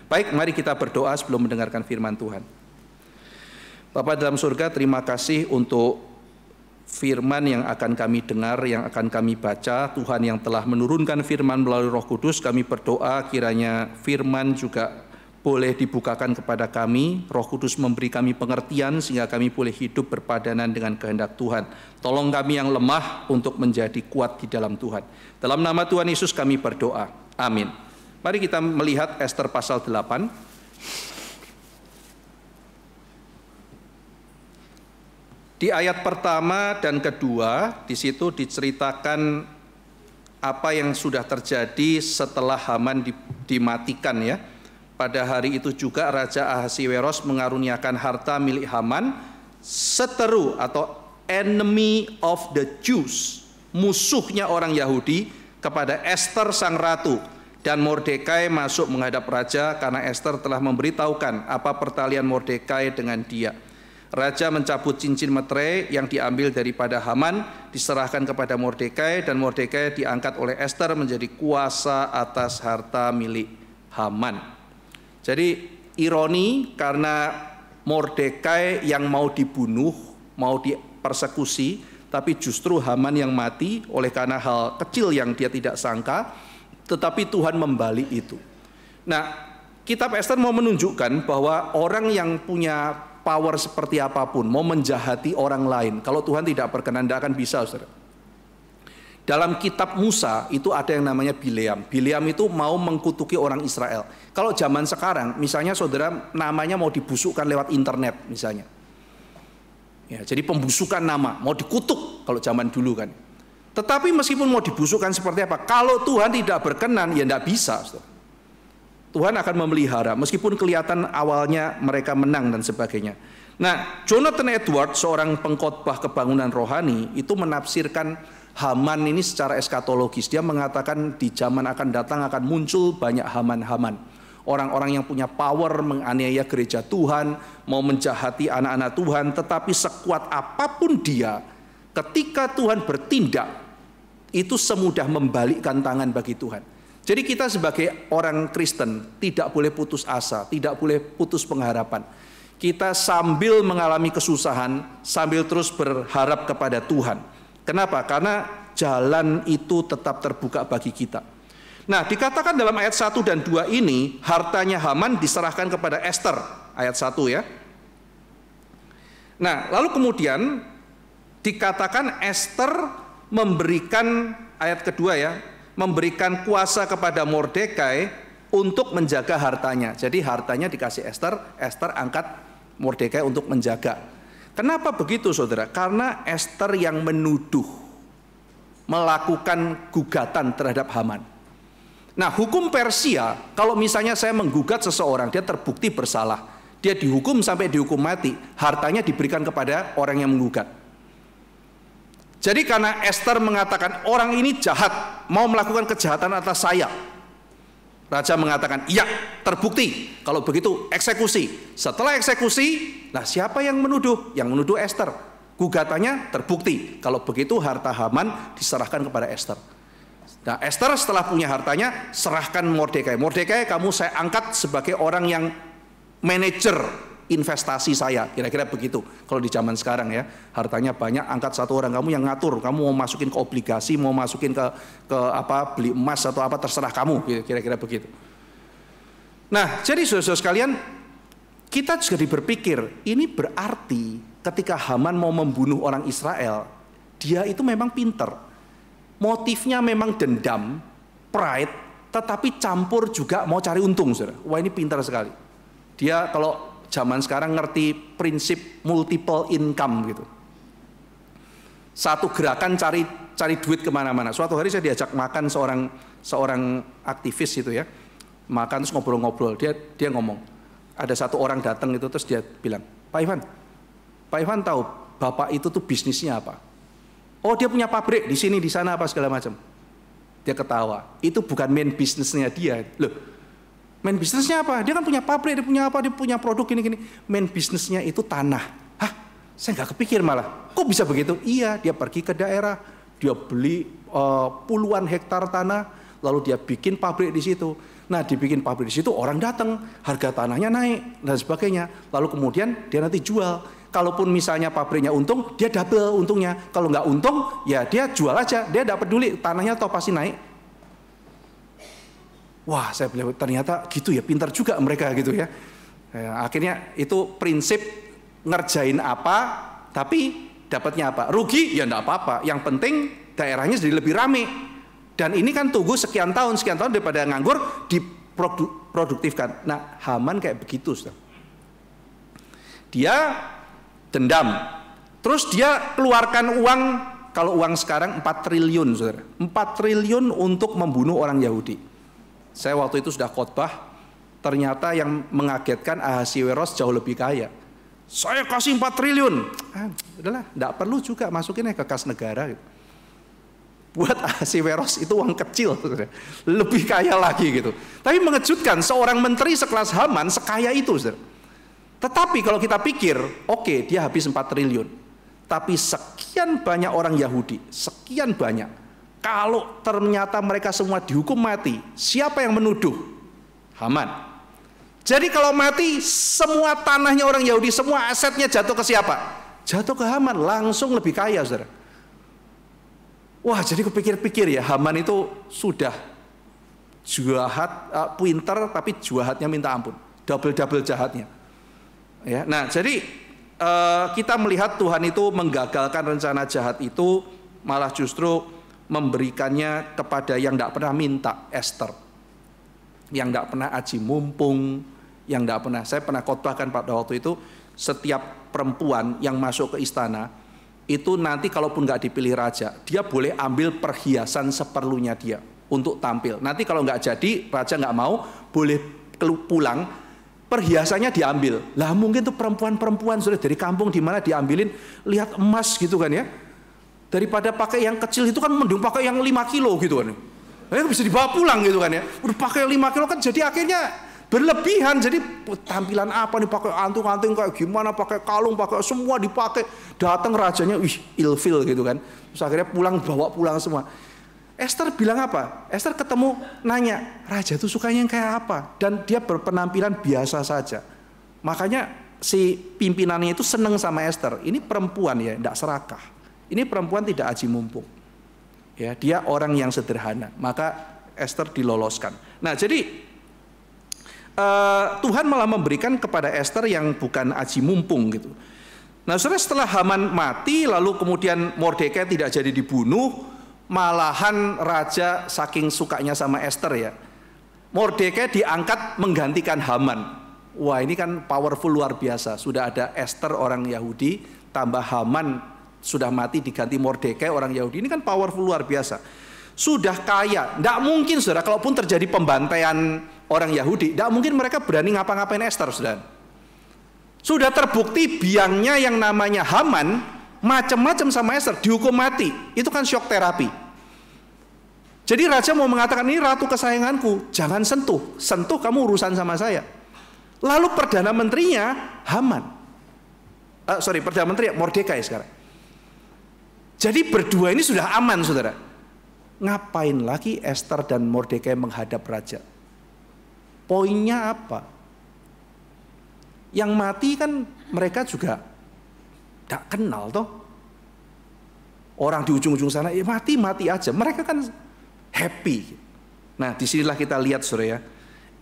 Baik, mari kita berdoa sebelum mendengarkan firman Tuhan. Bapa dalam surga, terima kasih untuk firman yang akan kami dengar, yang akan kami baca. Tuhan yang telah menurunkan firman melalui Roh Kudus, kami berdoa kiranya firman juga boleh dibukakan kepada kami. Roh Kudus memberi kami pengertian sehingga kami boleh hidup berpadanan dengan kehendak Tuhan. Tolong kami yang lemah untuk menjadi kuat di dalam Tuhan. Dalam nama Tuhan Yesus kami berdoa. Amin. Mari kita melihat Ester pasal 8. Di ayat pertama dan kedua, di situ diceritakan apa yang sudah terjadi setelah Haman dimatikan ya. Pada hari itu juga Raja Ahasiweros mengaruniakan harta milik Haman seteru atau enemy of the Jews, musuhnya orang Yahudi, kepada Ester sang ratu. Dan Mordekai masuk menghadap raja karena Ester telah memberitahukan apa pertalian Mordekai dengan dia. Raja mencabut cincin meterai yang diambil daripada Haman, diserahkan kepada Mordekai, dan Mordekai diangkat oleh Ester menjadi kuasa atas harta milik Haman. Jadi ironi, karena Mordekai yang mau dibunuh, mau dipersekusi, tapi justru Haman yang mati oleh karena hal kecil yang dia tidak sangka. Tetapi Tuhan membalik itu. Nah, kitab Ester mau menunjukkan bahwa orang yang punya power seperti apapun, mau menjahati orang lain, kalau Tuhan tidak berkenan, tidak akan bisa, saudara. Dalam kitab Musa itu ada yang namanya Bileam. Bileam itu mau mengkutuki orang Israel. Kalau zaman sekarang, misalnya saudara namanya mau dibusukkan lewat internet misalnya. Ya, jadi pembusukan nama, mau dikutuk kalau zaman dulu kan. Tetapi meskipun mau dibusukkan seperti apa, kalau Tuhan tidak berkenan, ya tidak bisa. Tuhan akan memelihara, meskipun kelihatan awalnya mereka menang dan sebagainya. Nah, Jonathan Edwards, seorang pengkhotbah kebangunan rohani, itu menafsirkan Haman ini secara eskatologis. Dia mengatakan di zaman akan datang akan muncul banyak Haman-Haman. Orang-orang yang punya power menganiaya gereja Tuhan, mau menjahati anak-anak Tuhan, tetapi sekuat apapun dia, ketika Tuhan bertindak, itu semudah membalikkan tangan bagi Tuhan. Jadi kita sebagai orang Kristen tidak boleh putus asa, tidak boleh putus pengharapan. Kita sambil mengalami kesusahan, sambil terus berharap kepada Tuhan. Kenapa? Karena jalan itu tetap terbuka bagi kita. Nah, dikatakan dalam ayat 1 dan 2 ini, hartanya Haman diserahkan kepada Ester, ayat 1 ya. Nah, lalu kemudian dikatakan Ester memberikan, ayat kedua ya, memberikan kuasa kepada Mordekai untuk menjaga hartanya. Jadi hartanya dikasih Ester, Ester angkat Mordekai untuk menjaga. Kenapa begitu saudara? Karena Ester yang menuduh, melakukan gugatan terhadap Haman. Nah, hukum Persia, kalau misalnya saya menggugat seseorang, dia terbukti bersalah, dia dihukum sampai dihukum mati, hartanya diberikan kepada orang yang menggugat. Jadi karena Ester mengatakan orang ini jahat, mau melakukan kejahatan atas saya, raja mengatakan iya, terbukti. Kalau begitu eksekusi. Setelah eksekusi, nah siapa yang menuduh? Yang menuduh Ester. Gugatannya terbukti. Kalau begitu harta Haman diserahkan kepada Ester. Nah, Ester setelah punya hartanya serahkan Mordekai. Mordekai, kamu saya angkat sebagai orang yang manajer investasi saya, kira-kira begitu. Kalau di zaman sekarang ya, hartanya banyak, angkat satu orang, kamu yang ngatur, kamu mau masukin ke obligasi, mau masukin ke apa, beli emas atau apa, terserah kamu, kira-kira begitu. Nah, jadi saudara-saudara sekalian, kita juga berpikir, ini berarti ketika Haman mau membunuh orang Israel, dia itu memang pinter. Motifnya memang dendam, pride, tetapi campur juga mau cari untung, saudara. Wah, ini pintar sekali. Dia kalau zaman sekarang ngerti prinsip multiple income gitu. Satu gerakan cari duit kemana-mana. Suatu hari saya diajak makan seorang aktivis itu ya, makan terus ngobrol-ngobrol. Dia ngomong, ada satu orang datang itu terus dia bilang, Pak Ivan tahu bapak itu tuh bisnisnya apa? Oh, dia punya pabrik di sini di sana apa segala macam. Dia ketawa. Itu bukan main bisnisnya dia. Loh, main bisnisnya apa? Dia kan punya pabrik, dia punya apa? Dia punya produk gini-gini. Main bisnisnya itu tanah. Hah? Saya nggak kepikir malah. Kok bisa begitu? Iya, dia pergi ke daerah, dia beli puluhan hektar tanah, lalu dia bikin pabrik di situ. Nah, dibikin pabrik di situ, orang datang, harga tanahnya naik dan sebagainya. Lalu kemudian dia nanti jual. Kalaupun misalnya pabriknya untung, dia double untungnya. Kalau nggak untung, ya dia jual aja. Dia nggak peduli, tanahnya toh pasti naik. Wah, saya bilang ternyata gitu ya, pintar juga mereka gitu ya. Akhirnya itu prinsip ngerjain apa, tapi dapatnya apa? Rugi ya nggak apa-apa. Yang penting daerahnya jadi lebih rame. Dan ini kan tunggu sekian tahun daripada nganggur diproduktifkan. Nah, Haman kayak begitu, saudara. Dia dendam, terus dia keluarkan uang, kalau uang sekarang 4 triliun, saudara. 4 triliun untuk membunuh orang Yahudi. Saya waktu itu sudah khotbah, ternyata yang mengagetkan Ahasiweros jauh lebih kaya. Saya kasih 4 triliun. Udahlah, enggak perlu juga masukin ke kas negara gitu. Buat Ahasiweros itu uang kecil, saudara. Lebih kaya lagi gitu. Tapi mengejutkan, seorang menteri sekelas Haman sekaya itu, saudara. Tetapi kalau kita pikir, oke, dia habis 4 triliun. Tapi sekian banyak orang Yahudi, sekian banyak. Kalau ternyata mereka semua dihukum mati, siapa yang menuduh? Haman. Jadi kalau mati, semua tanahnya orang Yahudi, semua asetnya jatuh ke siapa? Jatuh ke Haman, langsung lebih kaya, saudara. Wah, jadi kupikir-pikir ya, Haman itu sudah jahat, pinter, tapi jahatnya minta ampun, double jahatnya. Ya, nah, jadi kita melihat Tuhan itu menggagalkan rencana jahat itu, malah justru memberikannya kepada yang tidak pernah minta, Esther, yang tidak pernah aji mumpung, yang tidak pernah. Saya pernah khotbahkan pada waktu itu, setiap perempuan yang masuk ke istana itu nanti kalaupun nggak dipilih raja, dia boleh ambil perhiasan seperlunya dia untuk tampil. Nanti kalau nggak jadi, raja nggak mau, boleh pulang, perhiasannya diambil. Lah mungkin tuh perempuan-perempuan sudah dari kampung di mana diambilin, lihat emas gitu kan ya. Daripada pakai yang kecil itu kan mending pakai yang 5 kilo gitu kan. Bisa dibawa pulang gitu kan ya. Udah pakai 5 kilo kan jadi akhirnya berlebihan. Jadi tampilan apa nih, pakai anting-anting kayak gimana, pakai kalung, pakai semua dipakai. Datang rajanya, ilfil gitu kan. Terus akhirnya bawa pulang semua. Esther bilang apa? Esther ketemu nanya, raja itu sukanya yang kayak apa? Dan dia berpenampilan biasa saja. Makanya si pimpinannya itu seneng sama Esther. Ini perempuan ya, tidak serakah. Ini perempuan tidak aji mumpung. Ya, dia orang yang sederhana. Maka Esther diloloskan. Nah, jadi Tuhan malah memberikan kepada Esther yang bukan aji mumpung gitu. Nah, saudara, setelah Haman mati, lalu kemudian Mordekai tidak jadi dibunuh, malahan raja saking sukanya sama Esther ya, Mordekai diangkat menggantikan Haman. Wah, ini kan powerful luar biasa. Sudah ada Esther orang Yahudi, tambah Haman sudah mati diganti Mordekai orang Yahudi. Ini kan powerful luar biasa. Sudah kaya, tidak mungkin saudara, kalaupun terjadi pembantaian orang Yahudi, tidak mungkin mereka berani ngapa-ngapain Esther, saudara. Sudah terbukti biangnya yang namanya Haman macam-macam sama Esther, dihukum mati. Itu kan shock terapi. Jadi raja mau mengatakan, ini ratu kesayanganku, jangan sentuh kamu urusan sama saya. Lalu perdana menterinya Haman, perdana menteri Mordekai sekarang. Jadi berdua ini sudah aman, saudara. Ngapain lagi Esther dan Mordekai menghadap raja? Poinnya apa? Yang mati kan mereka juga tak kenal toh. Orang di ujung-ujung sana, ya mati aja. Mereka kan happy. Nah, disinilah kita lihat, saudara ya,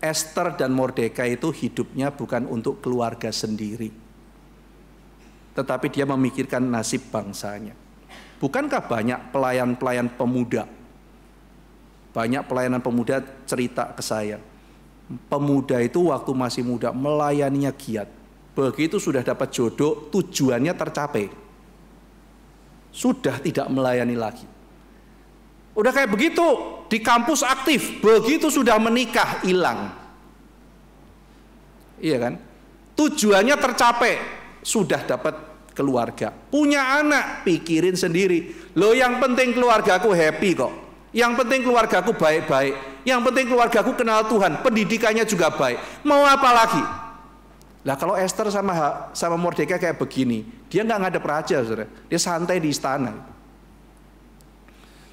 Esther dan Mordekai itu hidupnya bukan untuk keluarga sendiri, tetapi dia memikirkan nasib bangsanya. Bukankah banyak pelayan-pelayan pemuda? Banyak pelayanan pemuda cerita ke saya. Pemuda itu waktu masih muda melayaninya giat. Begitu sudah dapat jodoh, tujuannya tercapai, sudah tidak melayani lagi. Udah kayak begitu di kampus aktif, begitu sudah menikah hilang. Iya kan? Tujuannya tercapai, sudah dapat keluarga, punya anak, pikirin sendiri. Loh, yang penting keluargaku happy kok. Yang penting keluargaku baik-baik. Yang penting keluargaku kenal Tuhan, pendidikannya juga baik. Mau apa lagi? Lah kalau Esther sama Mordekai kayak begini, dia nggak ngadep raja, saudara. Dia santai di istana.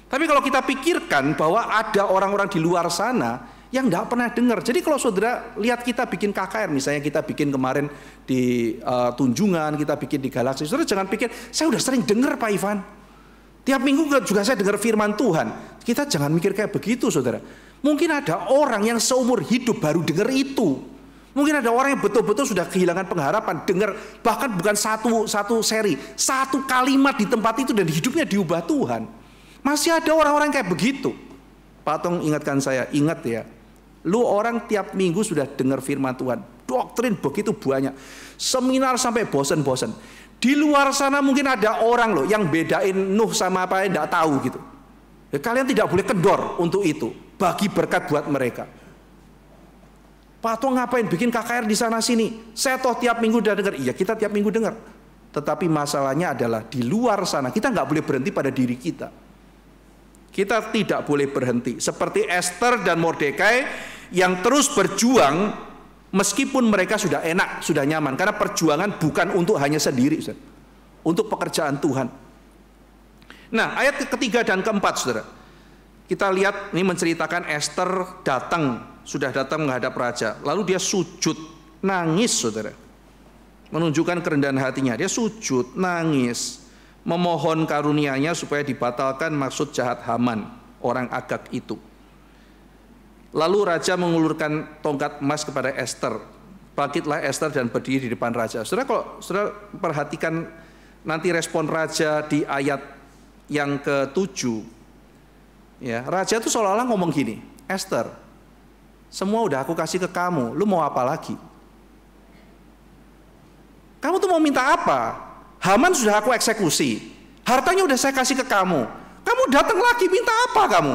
Tapi kalau kita pikirkan bahwa ada orang-orang di luar sana yang tidak pernah dengar. Jadi kalau saudara lihat kita bikin KKR, misalnya kita bikin kemarin di Tunjungan, kita bikin di Galaksi, saudara jangan pikir, saya udah sering dengar Pak Ivan. Tiap minggu juga saya dengar firman Tuhan. Kita jangan mikir kayak begitu saudara. Mungkin ada orang yang seumur hidup baru dengar itu. Mungkin ada orang yang betul-betul sudah kehilangan pengharapan, dengar bahkan bukan satu seri, satu kalimat di tempat itu dan hidupnya diubah Tuhan. Masih ada orang-orang kayak begitu. Pak Tong ingatkan saya, ingat ya. Lu orang tiap minggu sudah dengar firman Tuhan. Doktrin begitu banyak. Seminar sampai bosan-bosan. Di luar sana mungkin ada orang loh yang bedain Nuh sama apa yang tidak tahu gitu. Ya, kalian tidak boleh kendor untuk itu. Bagi berkat buat mereka. Pak Tong ngapain bikin KKR di sana sini? Saya toh tiap minggu udah dengar. Iya kita tiap minggu dengar. Tetapi masalahnya adalah di luar sana kita nggak boleh berhenti pada diri kita. Kita tidak boleh berhenti. Seperti Esther dan Mordekai yang terus berjuang meskipun mereka sudah enak, sudah nyaman. Karena perjuangan bukan untuk hanya sendiri, Ustaz. Untuk pekerjaan Tuhan. Nah, ayat ketiga dan keempat, saudara. Kita lihat, ini menceritakan Esther sudah datang menghadap raja. Lalu dia sujud, nangis, saudara. Menunjukkan kerendahan hatinya. Dia sujud, nangis. Memohon karunia-Nya supaya dibatalkan maksud jahat Haman, orang Agag itu. Lalu raja mengulurkan tongkat emas kepada Esther. Bangkitlah Esther dan berdiri di depan raja. Saudara, kalau saudara perhatikan nanti respon raja di ayat yang ke-7, ya, raja itu seolah-olah ngomong gini, Esther, semua udah aku kasih ke kamu, lu mau apa lagi? Kamu tuh mau minta apa? Haman sudah aku eksekusi, hartanya udah saya kasih ke kamu. Kamu datang lagi minta apa kamu?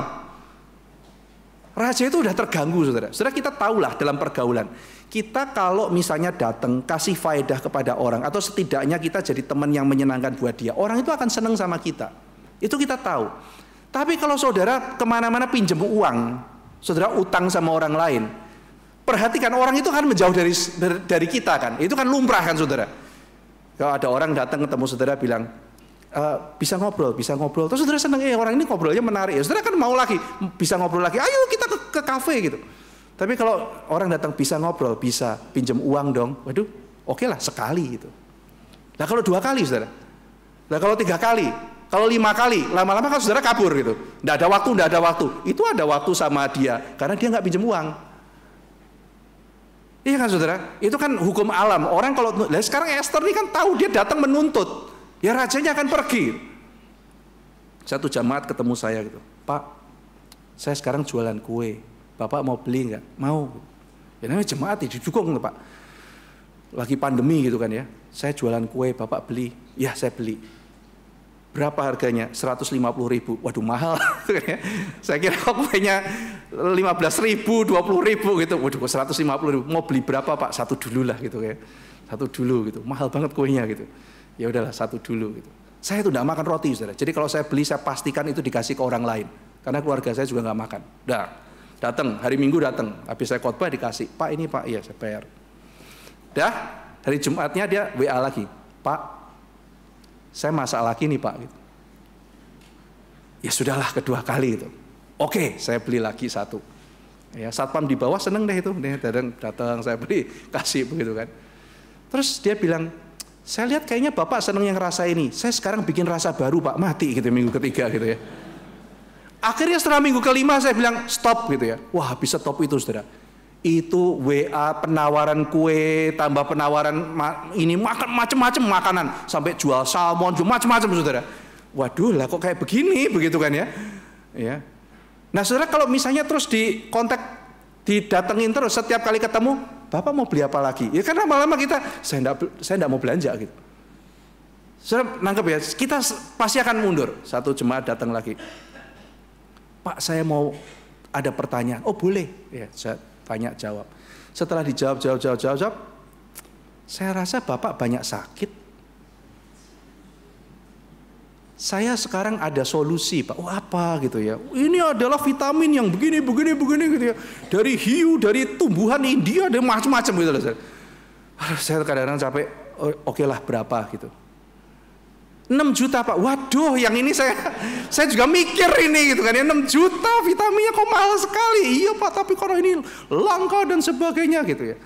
Raja itu udah terganggu, saudara. Saudara, kita tahulah dalam pergaulan. Kita kalau misalnya datang kasih faedah kepada orang, atau setidaknya kita jadi teman yang menyenangkan buat dia, orang itu akan senang sama kita. Itu kita tahu. Tapi kalau saudara kemana-mana pinjam uang, saudara utang sama orang lain, perhatikan orang itu kan menjauh dari kita kan. Itu kan lumrah kan saudara. Kalau ada orang datang ketemu saudara bilang, bisa ngobrol. Terus saudara senang, orang ini ngobrolnya menarik. Ya, saudara kan mau lagi, bisa ngobrol lagi. Ayo kita ke kafe gitu. Tapi kalau orang datang bisa ngobrol, bisa pinjam uang dong. Waduh, oke lah sekali gitu. Nah kalau 2 kali saudara. Nah kalau 3 kali, kalau 5 kali, lama-lama kan saudara kabur gitu. Nggak ada waktu. Itu ada waktu sama dia, karena dia nggak pinjam uang. Iya kan saudara? Itu kan hukum alam. Orang kalau sekarang Esther ini kan tahu dia datang menuntut, ya rajanya akan pergi. Satu jamaat ketemu saya gitu, Pak, saya sekarang jualan kue, Bapak mau beli nggak? Mau. Ya namanya jemaat didukung tuh Pak. Lagi pandemi gitu kan ya. Saya jualan kue, Bapak beli. Ya saya beli. Berapa harganya? 150.000. Waduh mahal. Saya kira kuenya 15.000, 20.000 gitu. Waduh 150.000. Mau beli berapa Pak? 1 dulu lah gitu ya. 1 dulu gitu. Mahal banget kuenya gitu. Ya udahlah 1 dulu gitu. Saya itu tidak makan roti saudara. Jadi kalau saya beli saya pastikan itu dikasih ke orang lain. Karena keluarga saya juga nggak makan. Datang hari Minggu datang. Habis saya khotbah dikasih. Pak ini Pak, iya saya bayar. Hari Jumatnya dia WA lagi. Pak, saya masak lagi nih Pak gitu. Ya sudahlah kedua kali itu. Oke, saya beli lagi 1. Ya, satpam di bawah seneng deh itu. Datang saya beli, kasih begitu kan. Terus dia bilang, saya lihat kayaknya Bapak seneng yang rasa ini. Saya sekarang bikin rasa baru Pak, mati gitu minggu ketiga gitu ya. Akhirnya setelah minggu kelima saya bilang stop gitu ya. Wah bisa stop itu saudara. Itu WA penawaran kue, tambah penawaran ini makan macam-macam makanan, sampai jual salmon, jual macam-macam saudara. Waduh lah kok kayak begini begitu kan ya. Ya. Nah saudara kalau misalnya terus di kontak, didatengin terus setiap kali ketemu, Bapak mau beli apa lagi? Ya karena lama-lama kita saya enggak mau belanja gitu. Saudara nangkep ya, kita pasti akan mundur. Satu jemaat datang lagi. Pak saya mau ada pertanyaan. Oh boleh. Ya saya tanya jawab. Setelah dijawab, saya rasa Bapak banyak sakit. Saya sekarang ada solusi Pak. Oh apa gitu ya. Ini adalah vitamin yang begini gitu ya. Dari hiu, dari tumbuhan India, ada macam-macam gitu loh. Saya kadang-kadang capek. Oke lah berapa gitu. 6 juta Pak. Waduh, yang ini saya juga mikir ini gitu kan ya, 6 juta vitaminnya kok mahal sekali. Iya Pak, tapi kalau ini langka dan sebagainya gitu ya.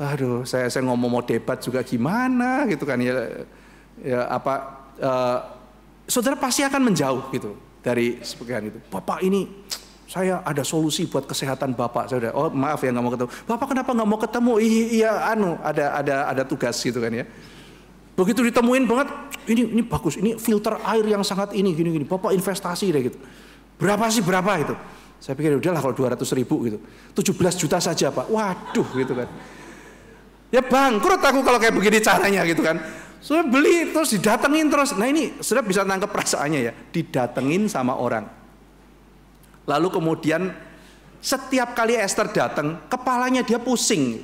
Aduh, saya ngomong mau debat juga gimana gitu kan ya. Ya apa saudara pasti akan menjauh gitu dari sebagian itu. Bapak ini saya ada solusi buat kesehatan Bapak. Saya udah, oh maaf ya nggak mau ketemu. Bapak kenapa nggak mau ketemu? Iya ada tugas gitu kan ya. Begitu ditemuin banget, ini bagus, ini filter air yang sangat ini gini, Bapak investasi deh gitu. Berapa gitu. Saya pikir udahlah kalau 200.000 gitu. 17 juta saja Pak. Waduh gitu kan. Ya bangkrut aku kalau kayak begini caranya gitu kan. Saya beli terus didatengin terus. Nah ini sudah bisa nangkep perasaannya ya. Didatengin sama orang. Lalu kemudian setiap kali Esther datang, kepalanya dia pusing.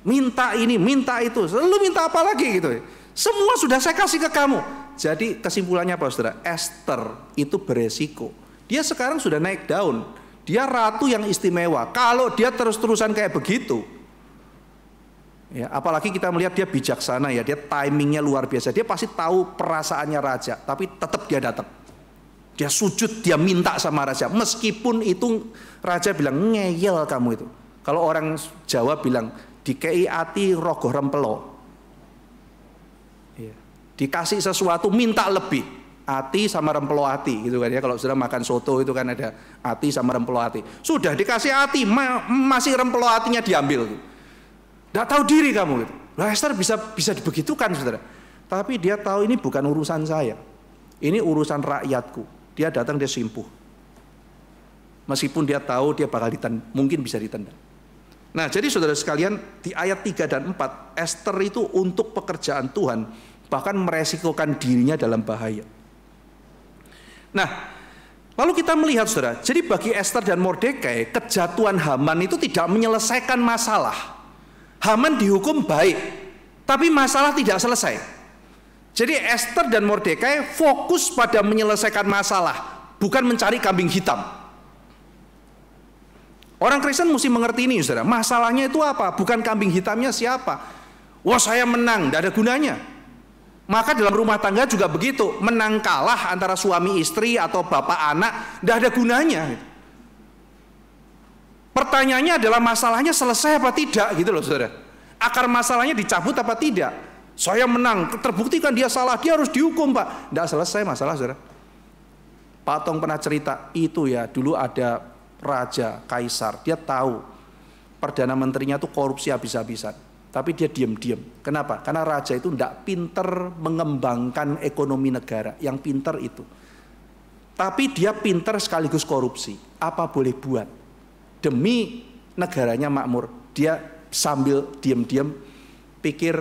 Minta ini, minta itu. Lu minta apa lagi gitu ya. Semua sudah saya kasih ke kamu. Jadi kesimpulannya apa saudara? Esther itu beresiko. Dia sekarang sudah naik daun. Dia ratu yang istimewa. Kalau dia terus-terusan kayak begitu, ya, apalagi kita melihat dia bijaksana ya, dia timingnya luar biasa. Dia pasti tahu perasaannya raja, tapi tetap dia datang. Dia sujud, dia minta sama raja. Meskipun itu raja bilang ngeyel kamu itu. Kalau orang Jawa bilang dikei ati rogoh rempelo. Dikasih sesuatu minta lebih, ati sama rempelo ati gitu kan ya. Kalau sudah makan soto itu kan ada ati sama rempelo ati. Sudah dikasih ati, masih rempelo atinya diambil gitu. Nggak tahu diri kamu gitu. Nah, Esther bisa dibegitukan saudara. Tapi dia tahu ini bukan urusan saya, ini urusan rakyatku. Dia datang, dia simpuh. Meskipun dia tahu dia bakal mungkin bisa ditendang. Nah jadi saudara sekalian, di ayat 3 dan 4 Esther itu untuk pekerjaan Tuhan bahkan meresikokan dirinya dalam bahaya. Nah, lalu kita melihat saudara, jadi bagi Esther dan Mordekai, kejatuhan Haman itu tidak menyelesaikan masalah. Haman dihukum baik, tapi masalah tidak selesai. Jadi Esther dan Mordekai fokus pada menyelesaikan masalah, bukan mencari kambing hitam. Orang Kristen mesti mengerti ini saudara, masalahnya itu apa? Bukan kambing hitamnya siapa. Wah saya menang, tidak ada gunanya. Maka dalam rumah tangga juga begitu, menang kalah antara suami istri atau bapak anak, tidak ada gunanya. Pertanyaannya adalah masalahnya selesai apa tidak gitu loh saudara. Akar masalahnya dicabut apa tidak. Saya menang, terbuktikan dia salah, dia harus dihukum Pak. Tidak selesai masalah saudara. Pak Tong pernah cerita, itu ya dulu ada raja, kaisar, dia tahu Perdana Menterinya tuh korupsi habis-habisan. Tapi dia diam-diam. Kenapa? Karena raja itu tidak pinter mengembangkan ekonomi negara. Yang pinter itu. Tapi dia pinter sekaligus korupsi. Apa boleh buat? Demi negaranya makmur. Dia sambil diam-diam pikir,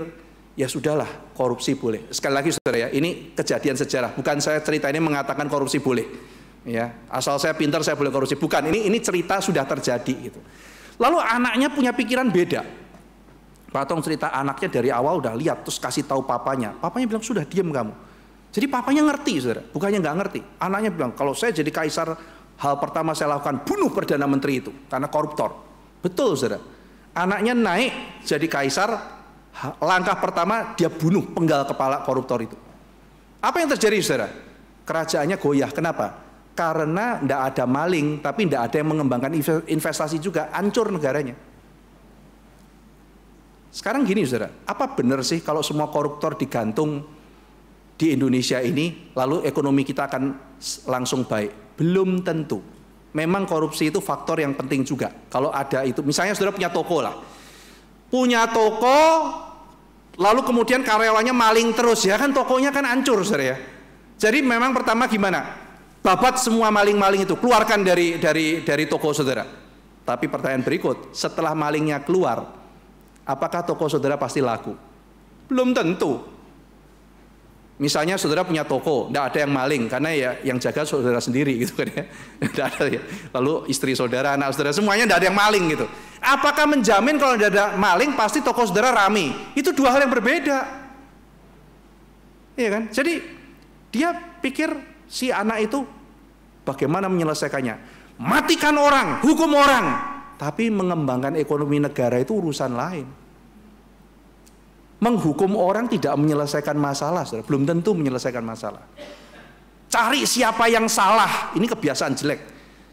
ya sudahlah korupsi boleh. Sekali lagi saudara ya, ini kejadian sejarah. Bukan saya cerita ini mengatakan korupsi boleh. Ya, asal saya pinter saya boleh korupsi. Bukan, ini cerita sudah terjadi gitu. Lalu anaknya punya pikiran beda. Pak Tong cerita anaknya dari awal udah lihat terus kasih tahu papanya. Papanya bilang sudah diam kamu. Jadi papanya ngerti saudara, bukannya nggak ngerti. Anaknya bilang kalau saya jadi kaisar hal pertama saya lakukan bunuh Perdana Menteri itu karena koruptor. Betul saudara. Anaknya naik jadi kaisar, langkah pertama dia bunuh penggal kepala koruptor itu. Apa yang terjadi saudara? Kerajaannya goyah. Kenapa? Karena tidak ada maling, tapi tidak ada yang mengembangkan investasi juga, hancur negaranya. Sekarang gini saudara, apa benar sih kalau semua koruptor digantung di Indonesia ini, lalu ekonomi kita akan langsung baik? Belum tentu. Memang korupsi itu faktor yang penting juga. Kalau ada itu, misalnya saudara punya toko lah, punya toko, lalu kemudian karyawannya maling terus, ya kan tokonya kan hancur saudara ya. Jadi memang pertama gimana? Babat semua maling-maling itu, keluarkan dari toko saudara. Tapi pertanyaan berikut, setelah malingnya keluar, apakah toko saudara pasti laku? Belum tentu. Misalnya saudara punya toko, tidak ada yang maling, karena ya yang jaga saudara sendiri gitu kan ya. Tidak ada ya. Lalu istri saudara, anak saudara, semuanya tidak ada yang maling gitu. Apakah menjamin kalau tidak ada maling pasti toko saudara rame? Itu dua hal yang berbeda. Iya kan? Jadi dia pikir si anak itu bagaimana menyelesaikannya? Matikan orang, hukum orang. Tapi mengembangkan ekonomi negara itu urusan lain. Menghukum orang tidak menyelesaikan masalah, saudara. Belum tentu menyelesaikan masalah. Cari siapa yang salah, ini kebiasaan jelek.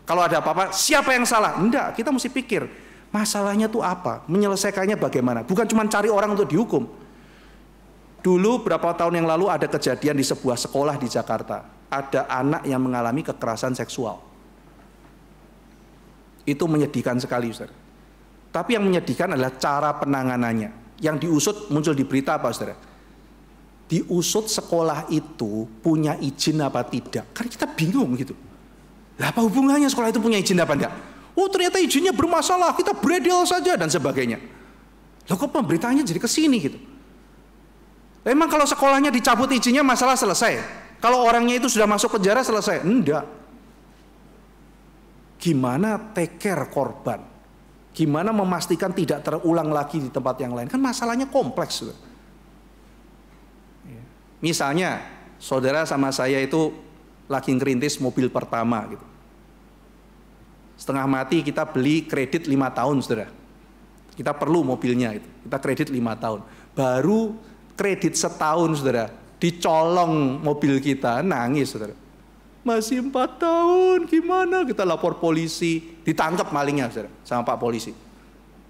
Kalau ada apa-apa, siapa yang salah? Enggak, kita mesti pikir, masalahnya tuh apa? Menyelesaikannya bagaimana? Bukan cuma cari orang untuk dihukum. Dulu beberapa tahun yang lalu ada kejadian di sebuah sekolah di Jakarta. Ada anak yang mengalami kekerasan seksual. Itu menyedihkan sekali, saudara. Tapi yang menyedihkan adalah cara penanganannya. Yang diusut muncul di berita apa, saudara? Diusut sekolah itu punya izin apa tidak. Kan kita bingung gitu. Lah apa hubungannya sekolah itu punya izin apa enggak? Oh ternyata izinnya bermasalah, kita beredel saja dan sebagainya. Loh kok pemberitaannya jadi ke sini gitu? Emang kalau sekolahnya dicabut izinnya masalah selesai? Kalau orangnya itu sudah masuk penjara selesai? Enggak. Gimana take care korban? Gimana memastikan tidak terulang lagi di tempat yang lain? Kan masalahnya kompleks. Misalnya, saudara sama saya itu lagi ngerintis mobil pertama gitu. Setengah mati kita beli kredit 5 tahun, saudara. Kita perlu mobilnya itu. Kita kredit 5 tahun. Baru kredit setahun, saudara. Dicolong mobil kita, nangis, saudara. Masih 4 tahun, gimana? Kita lapor polisi, ditangkap malingnya, saudara, sama Pak polisi.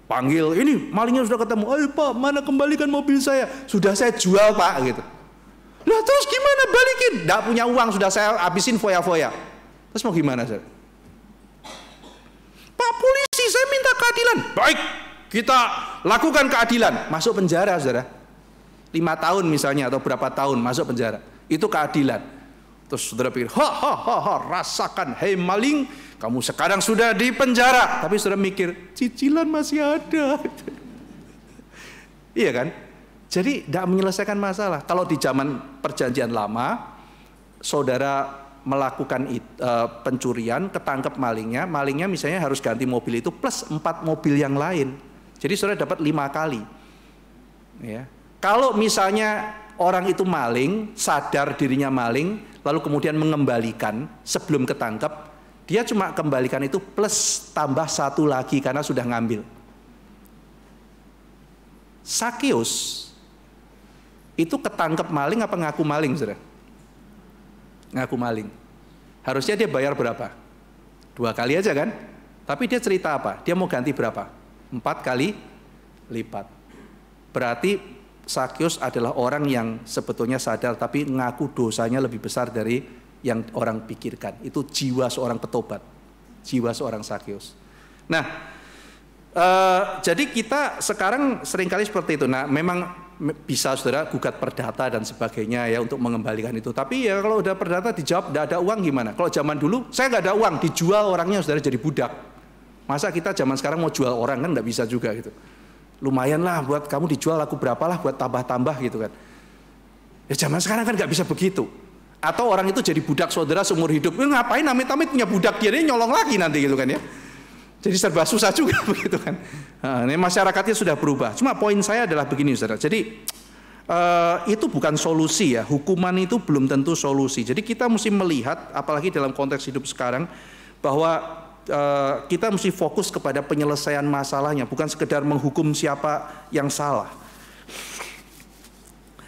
Panggil, ini malingnya sudah ketemu. Ayo Pak, mana kembalikan mobil saya? Sudah saya jual Pak, gitu. Lah terus gimana balikin? Nggak punya uang, sudah saya habisin foya-foya. Terus mau gimana, saudara? Pak polisi, saya minta keadilan. Baik, kita lakukan keadilan. Masuk penjara, saudara. 5 tahun misalnya atau berapa tahun masuk penjara. Itu keadilan. Terus saudara pikir, rasakan, hei maling, kamu sekarang sudah di penjara. Tapi saudara mikir, cicilan masih ada. Iya kan? Jadi tidak menyelesaikan masalah. Kalau di zaman perjanjian lama, saudara melakukan pencurian, ketangkep malingnya misalnya harus ganti mobil itu plus 4 mobil yang lain. Jadi saudara dapat 5 kali. Ya. Kalau misalnya orang itu maling, sadar dirinya maling, lalu kemudian mengembalikan sebelum ketangkep, dia cuma kembalikan itu plus tambah 1 lagi karena sudah ngambil. Sakeus itu ketangkep maling apa ngaku maling, saudara? Ngaku maling. Harusnya dia bayar berapa? 2 kali aja kan? Tapi dia cerita apa? Dia mau ganti berapa? 4 kali lipat. Berarti Sakeus adalah orang yang sebetulnya sadar tapi ngaku dosanya lebih besar dari yang orang pikirkan. Itu jiwa seorang petobat, jiwa seorang Sakeus. Nah, jadi kita sekarang seringkali seperti itu. Nah, memang bisa saudara gugat perdata dan sebagainya ya untuk mengembalikan itu. Tapi ya kalau udah perdata dijawab tidak ada uang gimana? Kalau zaman dulu saya nggak ada uang, dijual orangnya saudara jadi budak. Masa kita zaman sekarang mau jual orang kan nggak bisa juga gitu. Lumayan lah buat kamu dijual laku berapa lah buat tambah-tambah gitu kan. Ya zaman sekarang kan nggak bisa begitu. Atau orang itu jadi budak saudara seumur hidup. Ngapain amit-amit punya budak dia ini nyolong lagi nanti gitu kan ya. Jadi serba susah juga begitu kan. Nah, ini masyarakatnya sudah berubah. Cuma poin saya adalah begini saudara. Jadi itu bukan solusi ya. Hukuman itu belum tentu solusi. Jadi kita mesti melihat apalagi dalam konteks hidup sekarang bahwa kita mesti fokus kepada penyelesaian masalahnya, bukan sekedar menghukum siapa yang salah.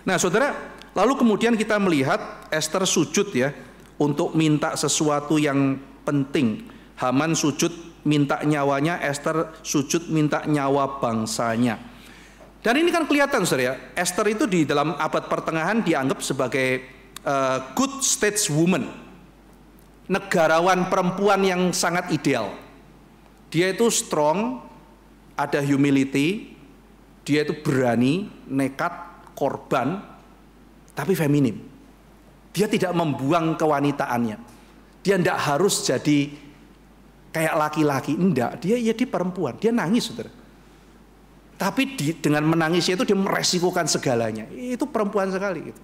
Nah, saudara, lalu kemudian kita melihat Ester sujud ya untuk minta sesuatu yang penting. Haman sujud minta nyawanya, Ester sujud minta nyawa bangsanya. Dan ini kan kelihatan, saudara ya, Ester itu di dalam abad pertengahan dianggap sebagai good stateswoman. Negarawan perempuan yang sangat ideal. Dia itu strong, ada humility, dia itu berani, nekat, korban, tapi feminim. Dia tidak membuang kewanitaannya. Dia tidak harus jadi kayak laki-laki, enggak. Dia perempuan, dia nangis, saudara. Tapi dengan menangisnya itu dia meresikokan segalanya. Itu perempuan sekali gitu.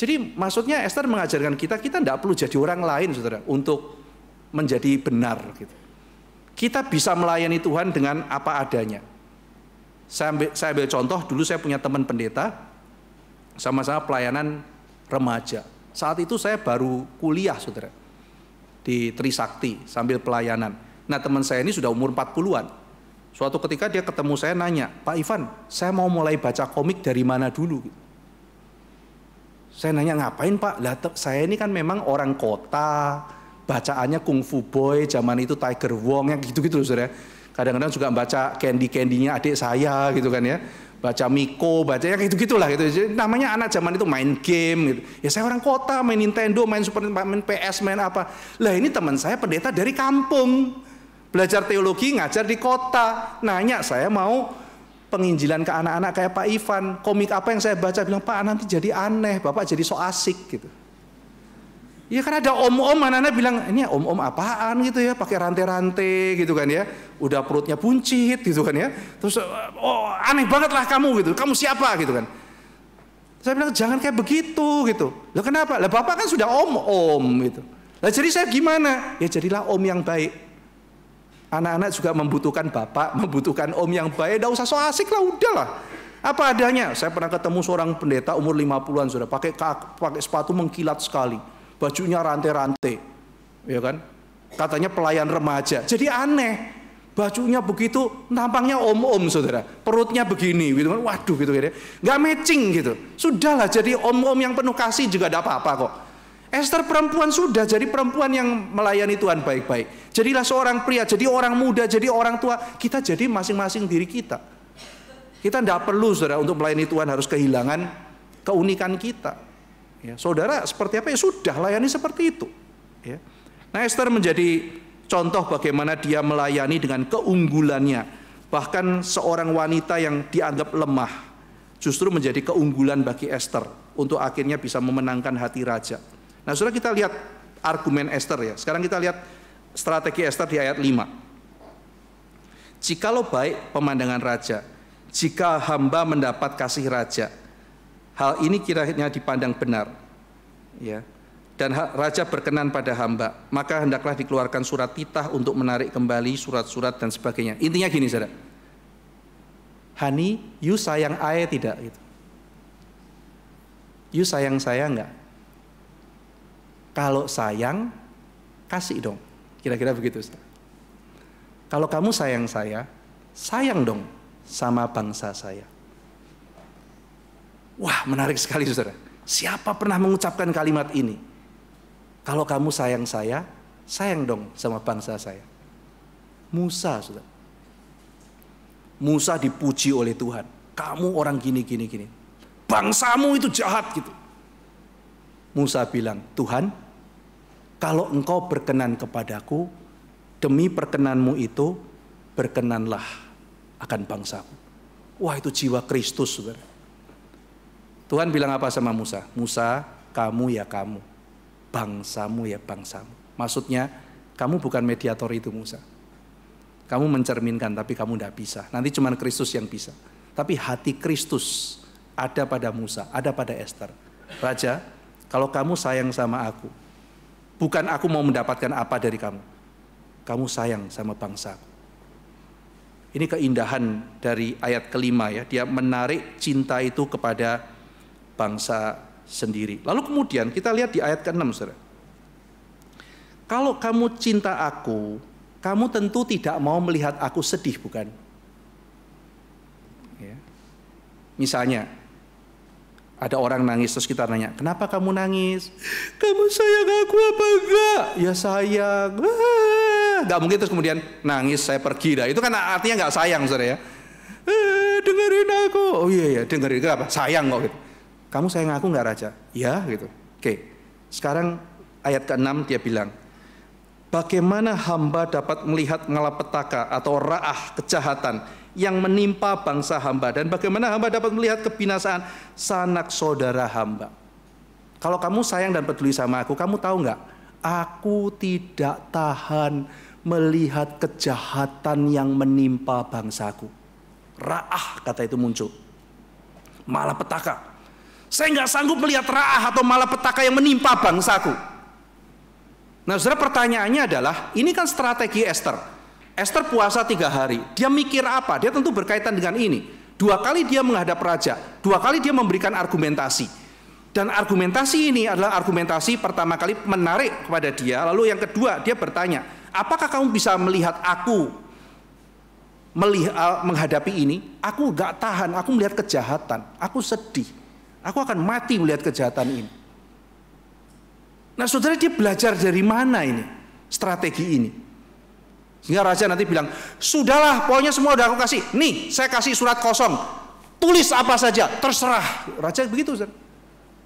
Jadi maksudnya Ester mengajarkan kita tidak perlu jadi orang lain saudara untuk menjadi benar gitu. Kita bisa melayani Tuhan dengan apa adanya. Saya ambil contoh, dulu saya punya teman pendeta, sama-sama pelayanan remaja. Saat itu saya baru kuliah saudara, di Trisakti sambil pelayanan. Nah teman saya ini sudah umur 40-an. Suatu ketika dia ketemu saya nanya, Pak Ivan, saya mau mulai baca komik dari mana dulu? Saya nanya, ngapain Pak? Lah, saya ini kan memang orang kota, bacaannya Kung Fu Boy, zaman itu Tiger Wong, yang gitu-gitu saudara. Kadang-kadang juga baca candy-candy-nya adik saya gitu kan ya. Baca Miko, baca ya gitu-gitulah gitu. Jadi, namanya anak zaman itu main game gitu. Ya saya orang kota, main Nintendo, main PS, main apa. Lah ini teman saya pendeta dari kampung. Belajar teologi, ngajar di kota. Nanya, saya mau penginjilan ke anak-anak kayak Pak Ivan. Komik apa yang saya baca? Bilang, Pak nanti jadi aneh, Bapak jadi so asik gitu. Ya kan ada om-om, anak-anak bilang, ini om-om apaan gitu ya, pakai rantai-rantai gitu kan ya. Udah perutnya buncit gitu kan ya. Terus, oh aneh banget lah kamu gitu, kamu siapa gitu kan. Saya bilang, jangan kayak begitu gitu. Lah kenapa? Lah Bapak kan sudah om-om gitu. Lah jadi saya gimana? Ya jadilah om yang baik. Anak-anak juga membutuhkan bapak, membutuhkan om yang baik. Tidak usah so asik lah, udahlah. Apa adanya. Saya pernah ketemu seorang pendeta umur 50-an sudah pakai sepatu mengkilat sekali, bajunya rantai-rantai, ya kan? Katanya pelayan remaja. Jadi aneh. Bajunya begitu, tampangnya om-om saudara. Perutnya begini, gitu kan? Waduh, gitu kan? Nggak matching gitu. Sudahlah, jadi om-om yang penuh kasih juga tidak apa-apa kok. Esther perempuan sudah jadi perempuan yang melayani Tuhan baik-baik. Jadilah seorang pria, jadi orang muda, jadi orang tua. Kita jadi masing-masing diri kita. Kita tidak perlu saudara untuk melayani Tuhan harus kehilangan keunikan kita. Ya, saudara seperti apa ya sudah layani seperti itu. Ya. Nah Esther menjadi contoh bagaimana dia melayani dengan keunggulannya. Bahkan seorang wanita yang dianggap lemah justru menjadi keunggulan bagi Esther untuk akhirnya bisa memenangkan hati raja. Nah saudara kita lihat argumen Esther ya. Sekarang kita lihat strategi Esther di ayat 5. Jikalau baik pemandangan raja, jika hamba mendapat kasih raja, hal ini kiranya dipandang benar, ya. Dan raja berkenan pada hamba, maka hendaklah dikeluarkan surat titah untuk menarik kembali surat-surat dan sebagainya. Intinya gini saudara, Hani, you sayang I tidak? Gitu. You sayang saya enggak? Kalau sayang, kasih dong. Kira-kira begitu Ustaz. Kalau kamu sayang saya, sayang dong sama bangsa saya. Wah menarik sekali saudara. Siapa pernah mengucapkan kalimat ini? Kalau kamu sayang saya, sayang dong sama bangsa saya. Musa saudara. Musa dipuji oleh Tuhan. Kamu orang gini. Bangsamu itu jahat gitu. Musa bilang, Tuhan, kalau engkau berkenan kepadaku, demi perkenanmu itu, berkenanlah akan bangsaku. Wah itu jiwa Kristus, saudara. Tuhan bilang apa sama Musa? Musa, kamu ya kamu, bangsamu ya bangsamu. Maksudnya, kamu bukan mediator itu Musa. Kamu mencerminkan, tapi kamu tidak bisa. Nanti cuma Kristus yang bisa. Tapi hati Kristus ada pada Musa, ada pada Esther. Raja, kalau kamu sayang sama aku, bukan aku mau mendapatkan apa dari kamu. Kamu sayang sama bangsaku. Ini keindahan dari ayat kelima ya. Dia menarik cinta itu kepada bangsa sendiri. Lalu kemudian kita lihat di ayat ke-6 saudara. Kalau kamu cinta aku, kamu tentu tidak mau melihat aku sedih bukan? Ya. Misalnya, ada orang nangis terus kita nanya, kenapa kamu nangis? Kamu sayang aku apa enggak? Ya sayang. Enggak mungkin terus kemudian nangis saya pergi dah. Itu kan artinya enggak sayang saudara ya. Dengerin aku. Oh iya dengerin. Kenapa? Sayang kok gitu. Kamu sayang aku enggak raja? Ya gitu. Oke. Sekarang ayat ke-6 dia bilang, bagaimana hamba dapat melihat malapetaka atau ra'ah kejahatan yang menimpa bangsa hamba, dan bagaimana hamba dapat melihat kebinasaan sanak saudara hamba. Kalau kamu sayang dan peduli sama aku, kamu tahu nggak? Aku tidak tahan melihat kejahatan yang menimpa bangsaku. Ra'ah kata itu muncul. Malapetaka. Saya nggak sanggup melihat ra'ah atau malapetaka yang menimpa bangsaku. Nah saudara, pertanyaannya adalah, ini kan strategi Esther. Esther puasa 3 hari, dia mikir apa? Dia tentu berkaitan dengan ini. 2 kali dia menghadap raja, 2 kali dia memberikan argumentasi. Dan argumentasi ini adalah argumentasi pertama kali menarik kepada dia. Lalu yang kedua dia bertanya, apakah kamu bisa melihat aku menghadapi ini, aku nggak tahan, aku melihat kejahatan, aku sedih, aku akan mati melihat kejahatan ini. Nah saudara, dia belajar dari mana ini strategi ini? Sehingga raja nanti bilang, sudahlah, pokoknya semua udah aku kasih, nih saya kasih surat kosong, tulis apa saja, terserah. Raja begitu, saudara.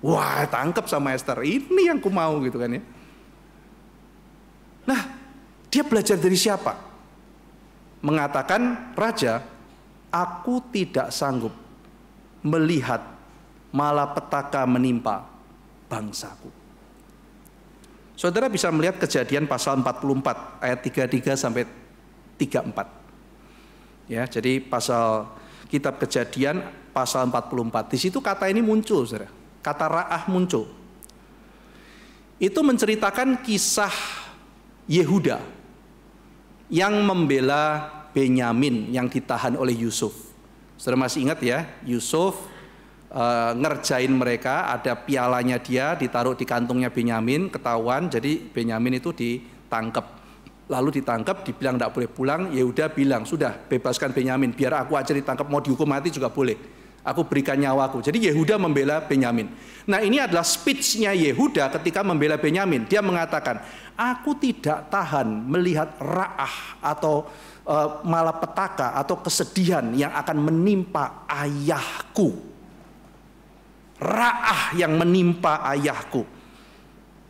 Wah, tangkap sama Esther, ini yang ku mau gitu kan ya. Nah, dia belajar dari siapa? Mengatakan, raja, aku tidak sanggup melihat malapetaka menimpa bangsaku. Saudara bisa melihat Kejadian pasal 44 ayat 33 sampai 34. Ya, jadi pasal kitab Kejadian pasal 44. Di situ kata ini muncul, saudara. Kata ra'ah muncul. Itu menceritakan kisah Yehuda yang membela Benyamin yang ditahan oleh Yusuf. Saudara masih ingat ya, Yusuf ngerjain mereka, ada pialanya dia ditaruh di kantungnya Benyamin, ketahuan, jadi Benyamin itu ditangkap. Lalu ditangkap, dibilang tidak boleh pulang. Yehuda bilang, sudah bebaskan Benyamin, biar aku aja ditangkap, mau dihukum mati juga boleh, aku berikan nyawaku. Jadi Yehuda membela Benyamin. Nah ini adalah speech-nya Yehuda ketika membela Benyamin. Dia mengatakan, aku tidak tahan melihat ra'ah atau malapetaka atau kesedihan yang akan menimpa ayahku. Ra'ah yang menimpa ayahku.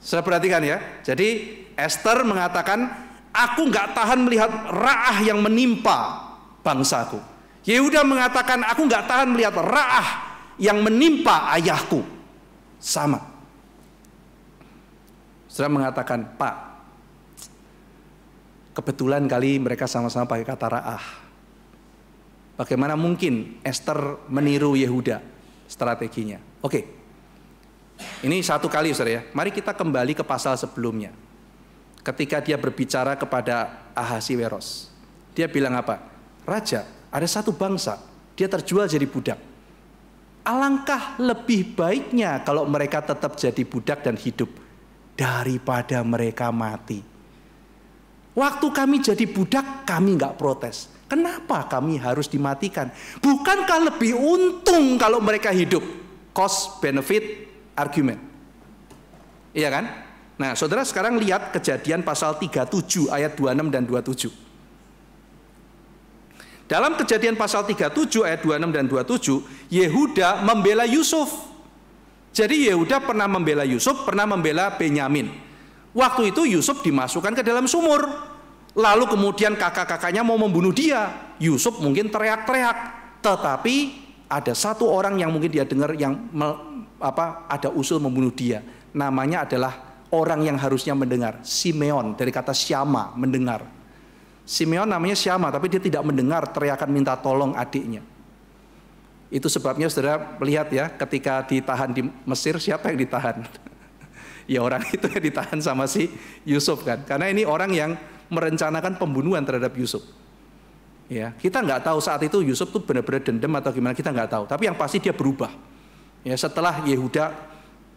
Saya perhatikan ya. Jadi Esther mengatakan, aku nggak tahan melihat ra'ah yang menimpa bangsaku. Yehuda mengatakan, aku nggak tahan melihat ra'ah yang menimpa ayahku. Sama. Saudara mengatakan, Pak, kebetulan kali mereka sama-sama pakai kata ra'ah. Bagaimana mungkin Esther meniru Yehuda strateginya? Oke, ini satu kali, saudara ya. Mari kita kembali ke pasal sebelumnya. Ketika dia berbicara kepada Ahasiweros, dia bilang apa? Raja, ada satu bangsa, dia terjual jadi budak. Alangkah lebih baiknya kalau mereka tetap jadi budak dan hidup daripada mereka mati. Waktu kami jadi budak, kami nggak protes. Kenapa kami harus dimatikan? Bukankah lebih untung kalau mereka hidup? Cost benefit argument. Iya kan? Nah, saudara sekarang lihat Kejadian pasal 37 ayat 26 dan 27. Dalam Kejadian pasal 37 ayat 26 dan 27, Yehuda membela Yusuf. Jadi Yehuda pernah membela Yusuf, pernah membela Benyamin. Waktu itu Yusuf dimasukkan ke dalam sumur. Lalu kemudian kakak-kakaknya mau membunuh dia. Yusuf mungkin teriak-teriak. Tetapi ada satu orang yang mungkin dia dengar yang ada usul membunuh dia. Namanya adalah orang yang harusnya mendengar. Simeon, dari kata syama, mendengar. Simeon namanya syama, tapi dia tidak mendengar teriakan minta tolong adiknya. Itu sebabnya saudara melihat ya, ketika ditahan di Mesir, siapa yang ditahan? Ya orang itu yang ditahan sama si Yusuf kan. Karena ini orang yang merencanakan pembunuhan terhadap Yusuf. Ya, kita nggak tahu saat itu Yusuf tuh benar-benar dendam atau gimana, kita nggak tahu. Tapi yang pasti dia berubah. Ya, setelah Yehuda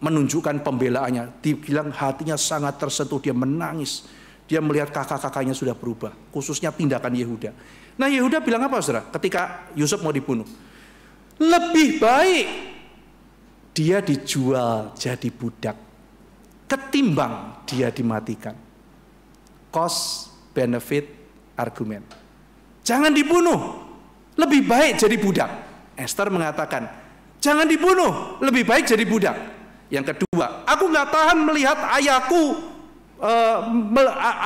menunjukkan pembelaannya, dibilang hatinya sangat tersentuh, dia menangis. Dia melihat kakak-kakaknya sudah berubah, khususnya tindakan Yehuda. Nah, Yehuda bilang apa, saudara? Ketika Yusuf mau dibunuh, lebih baik dia dijual jadi budak ketimbang dia dimatikan. Cost benefit argument. Jangan dibunuh, lebih baik jadi budak. Esther mengatakan, jangan dibunuh, lebih baik jadi budak. Yang kedua, aku nggak tahan melihat ayahku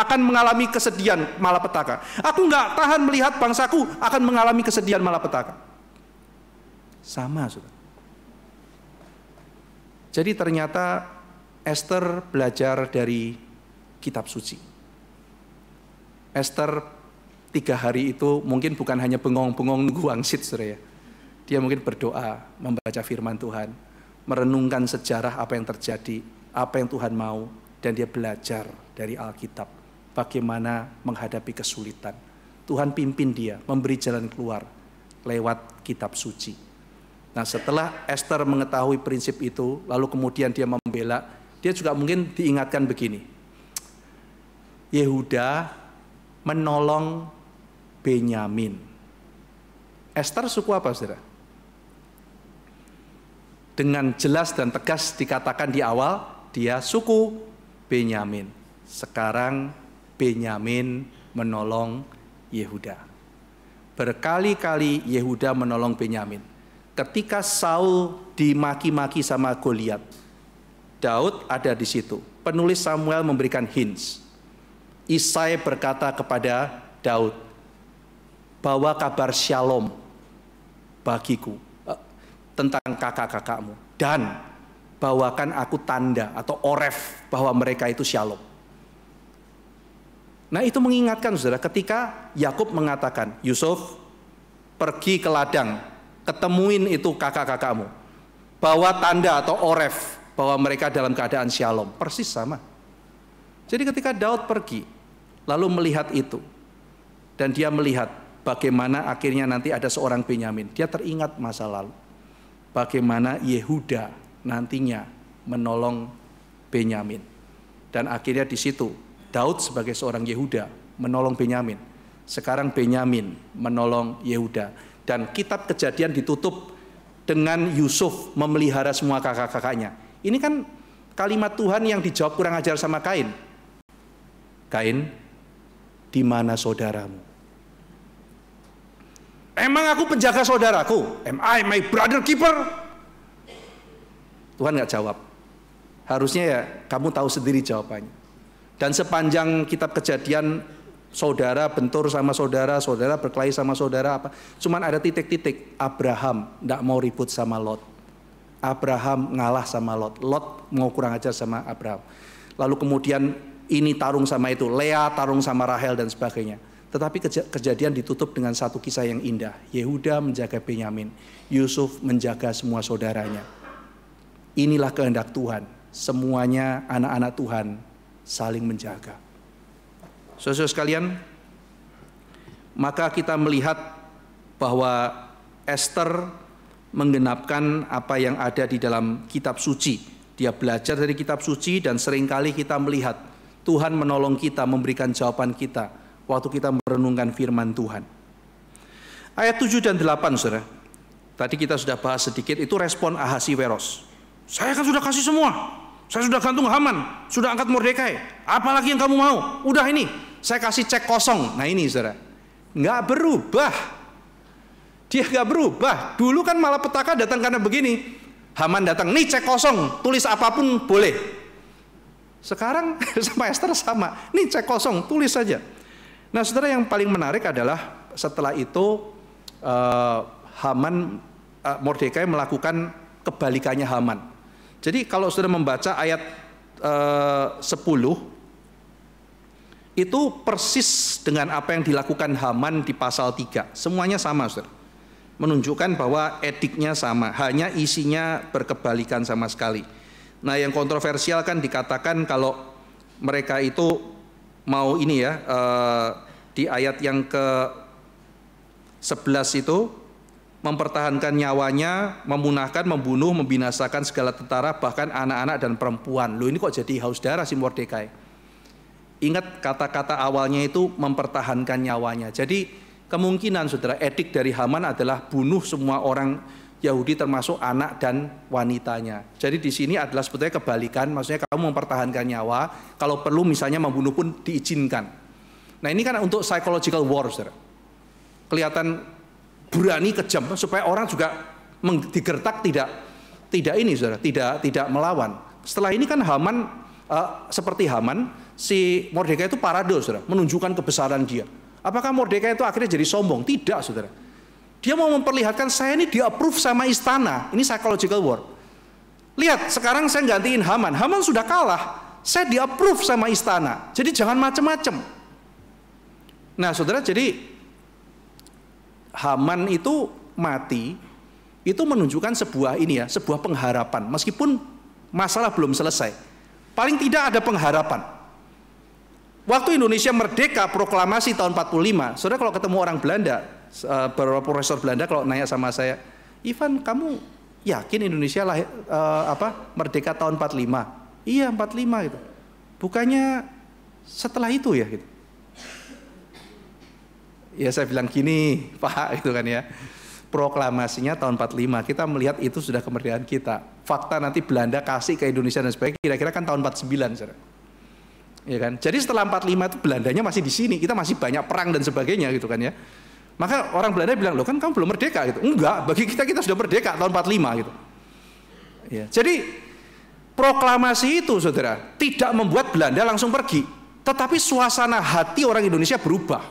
akan mengalami kesedihan malapetaka. Aku nggak tahan melihat bangsaku akan mengalami kesedihan malapetaka. Sama, saudara. Jadi ternyata Esther belajar dari kitab suci. Esther 3 hari itu mungkin bukan hanya bengong-bengong nunggu wangsit, saudara ya. Dia mungkin berdoa, membaca firman Tuhan, merenungkan sejarah apa yang terjadi, apa yang Tuhan mau, dan dia belajar dari Alkitab bagaimana menghadapi kesulitan. Tuhan pimpin dia, memberi jalan keluar lewat kitab suci. Nah, setelah Esther mengetahui prinsip itu, lalu kemudian dia membela, dia juga mungkin diingatkan begini. Yehuda menolong Benyamin Ester suku apa, saudara? Dengan jelas dan tegas dikatakan di awal, dia suku Benyamin. Sekarang Benyamin menolong Yehuda. Berkali-kali Yehuda menolong Benyamin. Ketika Saul dimaki-maki sama Goliat, Daud ada di situ. Penulis Samuel memberikan hints. Isai berkata kepada Daud, bawa kabar shalom bagiku tentang kakak-kakakmu, dan bawakan aku tanda atau oref bahwa mereka itu shalom. Nah, itu mengingatkan saudara ketika Yakub mengatakan, Yusuf pergi ke ladang, ketemuin itu kakak-kakakmu, bawa tanda atau oref bahwa mereka dalam keadaan shalom. Persis sama. Jadi ketika Daud pergi lalu melihat itu, dan dia melihat bagaimana akhirnya nanti ada seorang Benyamin, dia teringat masa lalu. Bagaimana Yehuda nantinya menolong Benyamin. Dan akhirnya di situ Daud sebagai seorang Yehuda menolong Benyamin. Sekarang Benyamin menolong Yehuda. Dan kitab Kejadian ditutup dengan Yusuf memelihara semua kakak-kakaknya. Ini kan kalimat Tuhan yang dijawab kurang ajar sama Kain. Kain, di mana saudaramu? Emang aku penjaga saudaraku? Am I my brother keeper? Tuhan nggak jawab. Harusnya ya kamu tahu sendiri jawabannya. Dan sepanjang kitab Kejadian, saudara bentur sama saudara, saudara berkelahi sama saudara, apa? Cuman ada titik-titik. Abraham nggak mau ribut sama Lot. Abraham ngalah sama Lot. Lot mau kurang ajar sama Abraham. Lalu kemudian ini tarung sama itu, Lea tarung sama Rahel dan sebagainya. Tetapi Kejadian ditutup dengan satu kisah yang indah. Yehuda menjaga Benyamin, Yusuf menjaga semua saudaranya. Inilah kehendak Tuhan. Semuanya anak-anak Tuhan saling menjaga. Saudara sekalian, maka kita melihat bahwa Ester menggenapkan apa yang ada di dalam kitab suci. Dia belajar dari kitab suci dan seringkali kita melihat Tuhan menolong kita, memberikan jawaban kita waktu kita merenungkan firman Tuhan. Ayat 7 dan 8, saudara. Tadi kita sudah bahas sedikit, itu respon Ahasiweros. Saya kan sudah kasih semua. Saya sudah gantung Haman, sudah angkat Mordekai. Apalagi yang kamu mau? Udah ini, saya kasih cek kosong. Nah ini saudara, nggak berubah. Dia nggak berubah. Dulu kan malah petaka datang karena begini. Haman datang, nih cek kosong, tulis apapun boleh. Sekarang sama Ester sama, nih cek kosong, tulis saja. Nah saudara, yang paling menarik adalah setelah itu Mordekai melakukan kebalikannya Haman. Jadi kalau saudara membaca ayat 10, itu persis dengan apa yang dilakukan Haman di pasal 3. Semuanya sama, saudara. Menunjukkan bahwa ediknya sama, hanya isinya berkebalikan sama sekali. Nah yang kontroversial kan dikatakan kalau mereka itu mau ini ya, di ayat yang ke-11 itu mempertahankan nyawanya, memunahkan, membunuh, membinasakan segala tentara, bahkan anak-anak dan perempuan. Loh ini kok jadi haus darah si Mordekai? Ingat kata-kata awalnya itu mempertahankan nyawanya. Jadi kemungkinan saudara, edik dari Haman adalah bunuh semua orang Yahudi termasuk anak dan wanitanya. Jadi di sini adalah sebetulnya kebalikan, maksudnya kamu mempertahankan nyawa, kalau perlu misalnya membunuh pun diizinkan. Nah ini kan untuk psychological war, saudara. Kelihatan berani, kejam, supaya orang juga digertak tidak ini, saudara, tidak melawan. Setelah ini kan Haman seperti Haman, si Mordekai itu parado, saudara, menunjukkan kebesaran dia. Apakah Mordekai itu akhirnya jadi sombong? Tidak, saudara. Dia mau memperlihatkan saya ini di-approve sama istana. Ini psychological war. Lihat, sekarang saya gantiin Haman. Haman sudah kalah. Saya di-approve sama istana. Jadi jangan macam-macam. Nah, saudara, jadi Haman itu mati, itu menunjukkan sebuah ini ya, sebuah pengharapan. Meskipun masalah belum selesai. Paling tidak ada pengharapan. Waktu Indonesia merdeka, proklamasi tahun 45, saudara kalau ketemu orang Belanda, beberapa profesor Belanda kalau nanya sama saya, Ivan, kamu yakin Indonesia merdeka tahun 45? Iya, 45 itu. Bukannya setelah itu ya gitu. Ya saya bilang gini, Pak, itu kan ya. proklamasinya tahun 45, kita melihat itu sudah kemerdekaan kita. Fakta nanti Belanda kasih ke Indonesia dan sebagainya, kira-kira kan tahun 49, saudara. Ya kan? Jadi setelah 45 itu Belandanya masih di sini, kita masih banyak perang dan sebagainya gitu kan ya. Maka orang Belanda bilang, loh kan kamu belum merdeka gitu. Enggak, bagi kita sudah merdeka tahun 45 gitu. Ya. Jadi proklamasi itu, saudara, tidak membuat Belanda langsung pergi, tetapi suasana hati orang Indonesia berubah.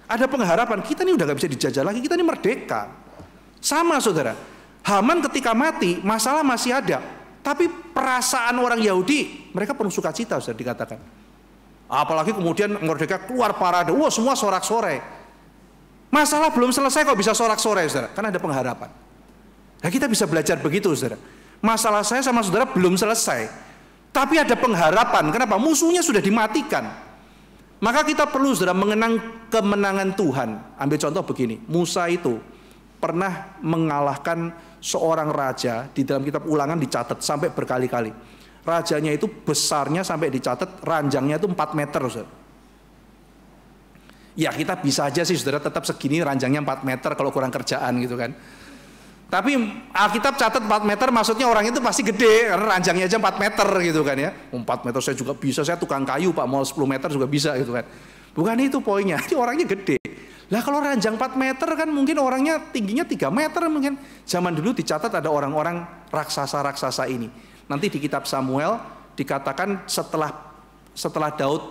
Ada pengharapan, kita ini udah gak bisa dijajah lagi, kita ini merdeka. Sama, saudara, Haman ketika mati masalah masih ada, tapi perasaan orang Yahudi mereka penuh sukacita, sudah dikatakan. Apalagi kemudian merdeka keluar parade, wah semua sorak-sorai. Masalah belum selesai kok bisa sorak-sorai, saudara, karena ada pengharapan. Nah, kita bisa belajar begitu, saudara. Masalah saya sama saudara belum selesai, tapi ada pengharapan. Kenapa? Musuhnya sudah dimatikan. Maka kita perlu, saudara, mengenang kemenangan Tuhan. Ambil contoh begini, Musa itu pernah mengalahkan seorang raja. Di dalam kitab Ulangan dicatat sampai berkali-kali. Rajanya itu besarnya sampai dicatat ranjangnya itu 4 meter, saudara. Ya kita bisa aja sih, saudara, tetap segini ranjangnya 4 meter kalau kurang kerjaan gitu kan. Tapi Alkitab catat 4 meter maksudnya orang itu pasti gede, karena ranjangnya aja 4 meter gitu kan ya. 4 meter saya juga bisa, saya tukang kayu Pak, mau 10 meter juga bisa gitu kan. Bukan itu poinnya, ini orangnya gede. Lah kalau ranjang 4 meter kan mungkin orangnya tingginya 3 meter mungkin. Zaman dulu dicatat ada orang-orang raksasa-raksasa ini. Nanti di kitab Samuel dikatakan setelah Daud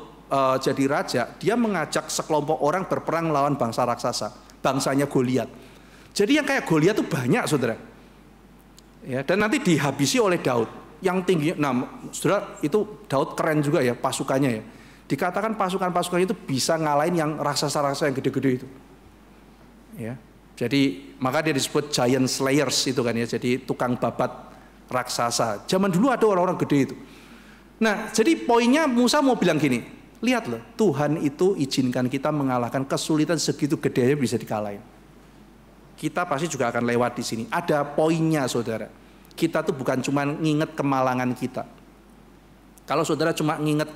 jadi raja, dia mengajak sekelompok orang berperang melawan bangsa raksasa, bangsanya Goliat. Jadi yang kayak Goliat itu banyak, saudara. Ya, dan nanti dihabisi oleh Daud. Yang tinggi, nah saudara, itu Daud keren juga ya pasukannya ya. Dikatakan pasukan-pasukannya itu bisa ngalahin yang raksasa-raksasa yang gede-gede itu. Ya. Jadi maka dia disebut giant slayers itu kan ya. Jadi tukang babat raksasa. Zaman dulu ada orang-orang gede itu. Nah, jadi poinnya Musa mau bilang gini, lihat loh, Tuhan itu izinkan kita mengalahkan kesulitan segitu gedenya bisa dikalahin. Kita pasti juga akan lewat di sini. Ada poinnya, saudara. Kita tuh bukan cuma nginget kemalangan kita. Kalau saudara cuma nginget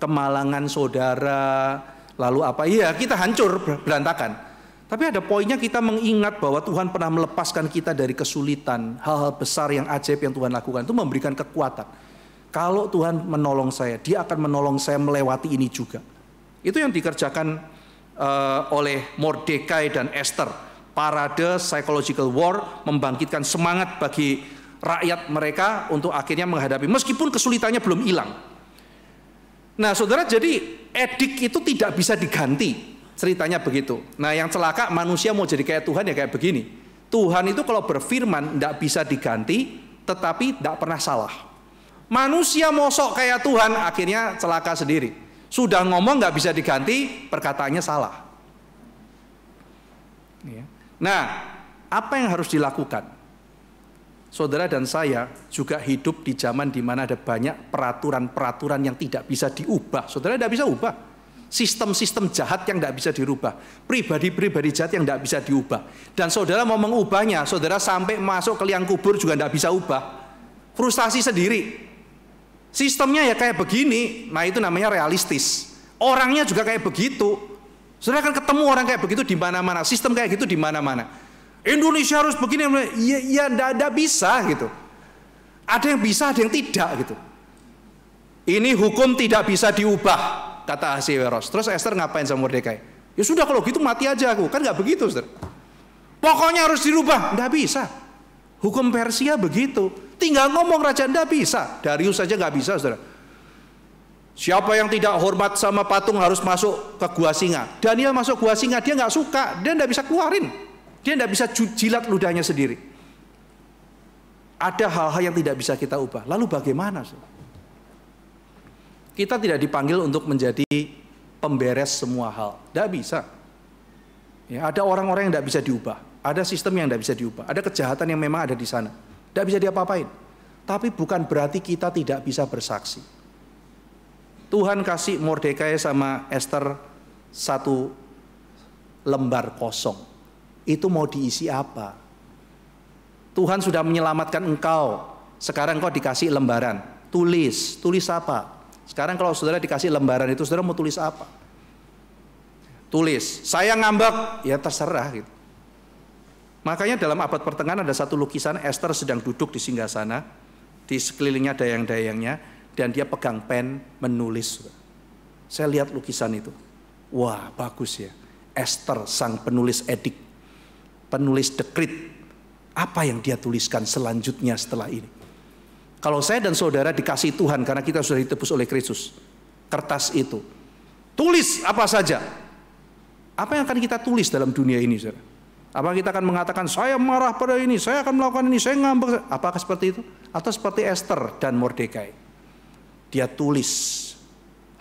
kemalangan saudara, lalu apa? Iya, kita hancur, berantakan. Tapi ada poinnya kita mengingat bahwa Tuhan pernah melepaskan kita dari kesulitan, hal-hal besar yang ajaib yang Tuhan lakukan. Itu memberikan kekuatan. Kalau Tuhan menolong saya, Dia akan menolong saya melewati ini juga. Itu yang dikerjakan oleh Mordekai dan Esther. Parade psychological war, membangkitkan semangat bagi rakyat mereka untuk akhirnya menghadapi, meskipun kesulitannya belum hilang. Nah, saudara, jadi edik itu tidak bisa diganti, ceritanya begitu. Nah, yang celaka manusia mau jadi kayak Tuhan ya kayak begini. Tuhan itu kalau berfirman tidak bisa diganti, tetapi tidak pernah salah. Manusia mau sok kayak Tuhan, akhirnya celaka sendiri. Sudah ngomong nggak bisa diganti, perkataannya salah. Nah, apa yang harus dilakukan? Saudara dan saya juga hidup di zaman di mana ada banyak peraturan-peraturan yang tidak bisa diubah. Saudara tidak bisa ubah. Sistem-sistem jahat yang tidak bisa dirubah. Pribadi-pribadi jahat yang tidak bisa diubah. Dan saudara mau mengubahnya, saudara sampai masuk ke liang kubur juga tidak bisa ubah. Frustasi sendiri. Sistemnya ya kayak begini. Nah, itu namanya realistis. Orangnya juga kayak begitu. Saudara kan ketemu orang kayak begitu di mana-mana. Sistem kayak gitu di mana-mana. Indonesia harus begini, ya tidak bisa gitu. Ada yang bisa, ada yang tidak gitu. Ini hukum tidak bisa diubah, kata Ahasiweros. Terus Esther ngapain sama Mordekai? Ya sudah kalau gitu mati aja aku, kan nggak begitu, saudara. Pokoknya harus dirubah, nggak bisa. Hukum Persia begitu, tinggal ngomong raja nggak bisa. Darius saja nggak bisa, saudara. Siapa yang tidak hormat sama patung harus masuk ke gua singa. Daniel masuk gua singa, dia nggak suka, dia nggak bisa keluarin. Dia tidak bisa jilat ludahnya sendiri. Ada hal-hal yang tidak bisa kita ubah. Lalu bagaimana? Kita tidak dipanggil untuk menjadi pemberes semua hal. Tidak bisa. Ya, ada orang-orang yang tidak bisa diubah. Ada sistem yang tidak bisa diubah. Ada kejahatan yang memang ada di sana. Tidak bisa diapa-apain. Tapi bukan berarti kita tidak bisa bersaksi. Tuhan kasih Mordekai sama Esther satu lembar kosong. Itu mau diisi apa? Tuhan sudah menyelamatkan engkau. Sekarang kau dikasih lembaran. Tulis apa? Sekarang kalau saudara dikasih lembaran itu, saudara mau tulis apa? Tulis, saya ngambek, ya terserah gitu. Makanya dalam abad pertengahan ada satu lukisan Esther sedang duduk di singgasana, di sekelilingnya dayang-dayangnya, dan dia pegang pen menulis. Saya lihat lukisan itu, wah bagus ya. Esther sang penulis edik, penulis dekrit, apa yang dia tuliskan selanjutnya setelah ini. Kalau saya dan saudara dikasih Tuhan karena kita sudah ditebus oleh Kristus, kertas itu, tulis apa saja. Apa yang akan kita tulis dalam dunia ini, saudara? Apa kita akan mengatakan saya marah pada ini, saya akan melakukan ini, saya ngambek? Apakah seperti itu? Atau seperti Esther dan Mordekai? Dia tulis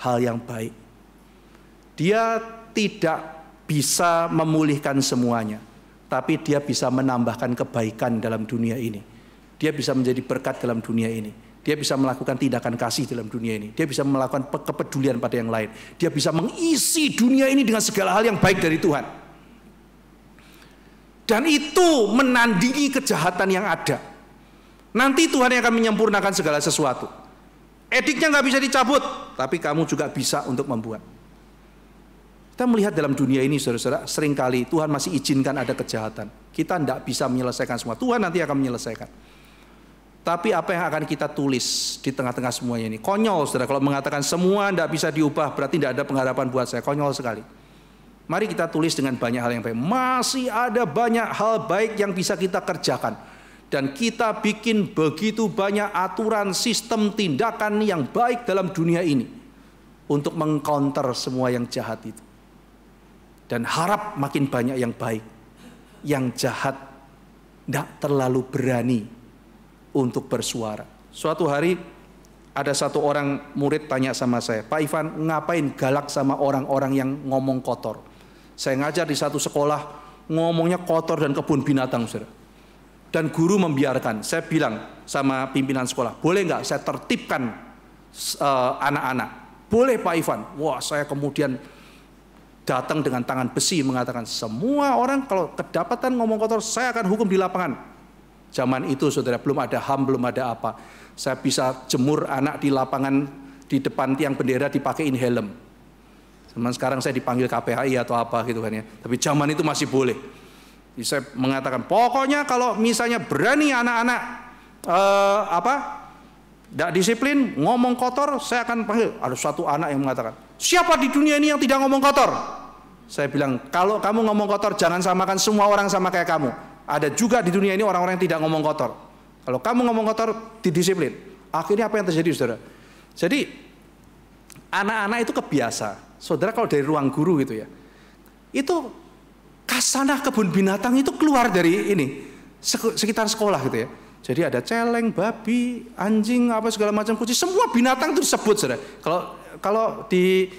hal yang baik. Dia tidak bisa memulihkan semuanya, tapi dia bisa menambahkan kebaikan dalam dunia ini. Dia bisa menjadi berkat dalam dunia ini. Dia bisa melakukan tindakan kasih dalam dunia ini. Dia bisa melakukan kepedulian pada yang lain. Dia bisa mengisi dunia ini dengan segala hal yang baik dari Tuhan. Dan itu menandingi kejahatan yang ada. Nanti Tuhan yang akan menyempurnakan segala sesuatu. Ediknya nggak bisa dicabut, tapi kamu juga bisa untuk membuat. Kita melihat dalam dunia ini, saudara-saudara, seringkali Tuhan masih izinkan ada kejahatan. Kita tidak bisa menyelesaikan semua. Tuhan nanti akan menyelesaikan. Tapi apa yang akan kita tulis di tengah-tengah semuanya ini? Konyol, saudara. Kalau mengatakan semua tidak bisa diubah, berarti tidak ada pengharapan buat saya. Konyol sekali. Mari kita tulis dengan banyak hal yang baik. Masih ada banyak hal baik yang bisa kita kerjakan. Dan kita bikin begitu banyak aturan, sistem, tindakan yang baik dalam dunia ini. Untuk mengcounter semua yang jahat itu. Dan harap makin banyak yang baik. Yang jahat tidak terlalu berani untuk bersuara. Suatu hari ada satu orang murid tanya sama saya, Pak Ivan, ngapain galak sama orang-orang yang ngomong kotor? Saya ngajar di satu sekolah, ngomongnya kotor dan kebun binatang, saudara. Dan guru membiarkan. Saya bilang sama pimpinan sekolah, boleh nggak saya tertibkan anak-anak? Boleh Pak Ivan. Wah, saya kemudian datang dengan tangan besi mengatakan, semua orang kalau kedapatan ngomong kotor, saya akan hukum di lapangan. Zaman itu, saudara, belum ada HAM, belum ada apa. Saya bisa jemur anak di lapangan di depan tiang bendera dipakein helm. Zaman sekarang saya dipanggil KPAI atau apa gitu kan ya. Tapi zaman itu masih boleh. Jadi saya mengatakan, pokoknya kalau misalnya berani anak-anak tidak disiplin, ngomong kotor, saya akan panggil. Ada satu anak yang mengatakan, siapa di dunia ini yang tidak ngomong kotor? Saya bilang, kalau kamu ngomong kotor, jangan samakan semua orang sama kayak kamu. Ada juga di dunia ini orang-orang yang tidak ngomong kotor. Kalau kamu ngomong kotor, didisiplin. Akhirnya apa yang terjadi, saudara? Jadi anak-anak itu kebiasa. Saudara kalau dari ruang guru gitu ya, itu kasanah kebun binatang itu keluar dari ini sekitar sekolah gitu ya. Jadi ada celeng, babi, anjing, apa segala macam kucing, semua binatang itu disebut, saudara. Kalau di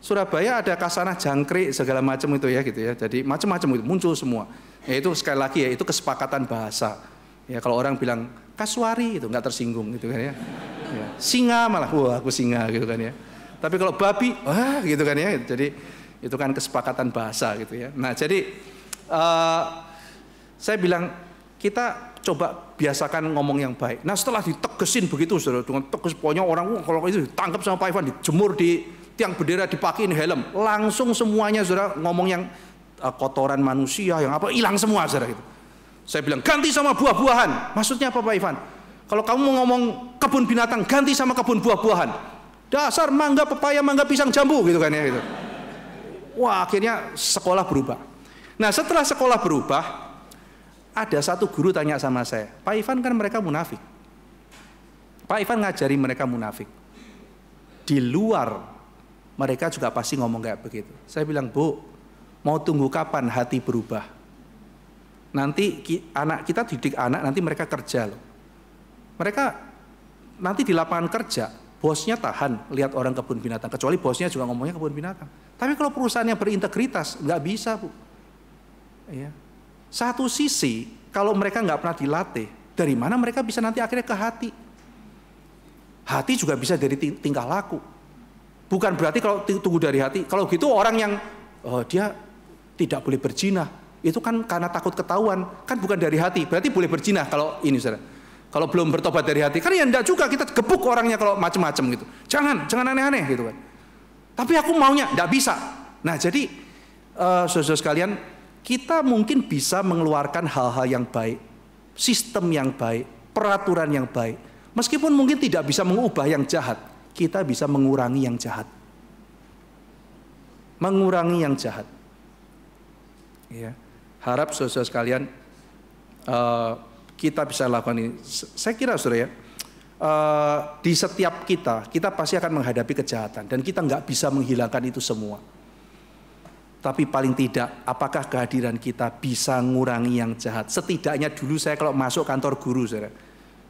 Surabaya ada kasanah jangkrik segala macam itu ya gitu ya. Jadi macam-macam itu muncul semua. Ya itu sekali lagi ya, itu kesepakatan bahasa. Ya kalau orang bilang kasuari itu nggak tersinggung gitu kan ya. Ya. Singa malah, wah aku singa gitu kan ya. Tapi kalau babi, wah gitu kan ya. Jadi itu kan kesepakatan bahasa gitu ya. Nah jadi saya bilang kita coba biasakan ngomong yang baik. Nah setelah ditegesin begitu, saudara, dengan tegas pokoknya orang kalau itu ditangkap sama Pak Ivan, dijemur di tiang bendera, dipakein helm, langsung semuanya, saudara, ngomong yang kotoran manusia yang apa hilang semua, saudara gitu. Saya bilang ganti sama buah-buahan. Maksudnya apa Pak Ivan? Kalau kamu mau ngomong kebun binatang, ganti sama kebun buah-buahan. Dasar mangga, pepaya, mangga, pisang, jambu gitu kan ya gitu. Wah, akhirnya sekolah berubah. Nah, setelah sekolah berubah, ada satu guru tanya sama saya, Pak Ivan kan mereka munafik. Pak Ivan ngajari mereka munafik. Di luar mereka juga pasti ngomong kayak begitu. Saya bilang, Bu, mau tunggu kapan hati berubah? Nanti anak kita didik anak, nanti mereka kerja loh. Mereka nanti di lapangan kerja, bosnya tahan lihat orang kebun binatang, kecuali bosnya juga ngomongnya kebun binatang. Tapi kalau perusahaannya berintegritas, nggak bisa, Bu. Ya. Satu sisi, kalau mereka nggak pernah dilatih, dari mana mereka bisa nanti akhirnya ke hati? Hati juga bisa dari tingkah laku. Bukan berarti kalau tunggu dari hati. Kalau gitu orang yang dia tidak boleh berzina, itu kan karena takut ketahuan, kan bukan dari hati. Berarti boleh berzina kalau ini, saudara. Kalau belum bertobat dari hati, kan ya enggak juga kita gebuk orangnya kalau macam-macam gitu. Jangan aneh-aneh gitu kan. Tapi aku maunya, enggak bisa. Nah jadi saudara sekalian, kita mungkin bisa mengeluarkan hal-hal yang baik, sistem yang baik, peraturan yang baik. Meskipun mungkin tidak bisa mengubah yang jahat, kita bisa mengurangi yang jahat. Mengurangi yang jahat. Ya. Harap saudara sekalian kita bisa lakukan ini. Saya kira saudara ya, di setiap kita pasti akan menghadapi kejahatan dan kita nggak bisa menghilangkan itu semua. Tapi paling tidak, apakah kehadiran kita bisa mengurangi yang jahat? Setidaknya dulu saya kalau masuk kantor guru, saudara,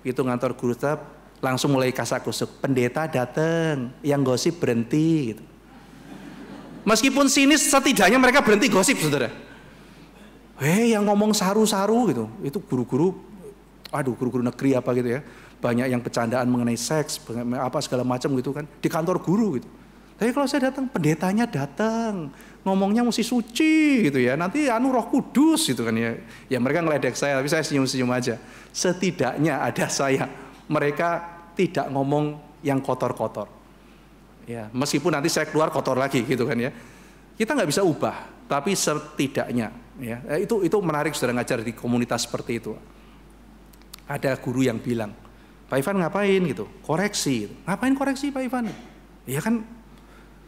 itu kantor guru tetap langsung mulai kasak-kusuk. Pendeta datang, yang gosip berhenti. Gitu. Meskipun sinis, setidaknya mereka berhenti gosip, saudara. Yang ngomong saru-saru gitu, itu guru-guru, guru-guru negeri apa gitu ya, banyak yang bercandaan mengenai seks, apa segala macam gitu kan, di kantor guru gitu. Tapi kalau saya datang, pendetanya datang, ngomongnya mesti suci gitu ya, nanti Roh Kudus gitu kan ya. Ya mereka ngeledek saya, tapi saya senyum-senyum aja. Setidaknya ada saya, mereka tidak ngomong yang kotor-kotor. Ya, meskipun nanti saya keluar kotor lagi gitu kan ya. Kita nggak bisa ubah, tapi setidaknya ya, itu menarik saudara ngajar di komunitas seperti itu. Ada guru yang bilang, Pak Ivan ngapain gitu? Koreksi. Ngapain koreksi Pak Ivan? Ya kan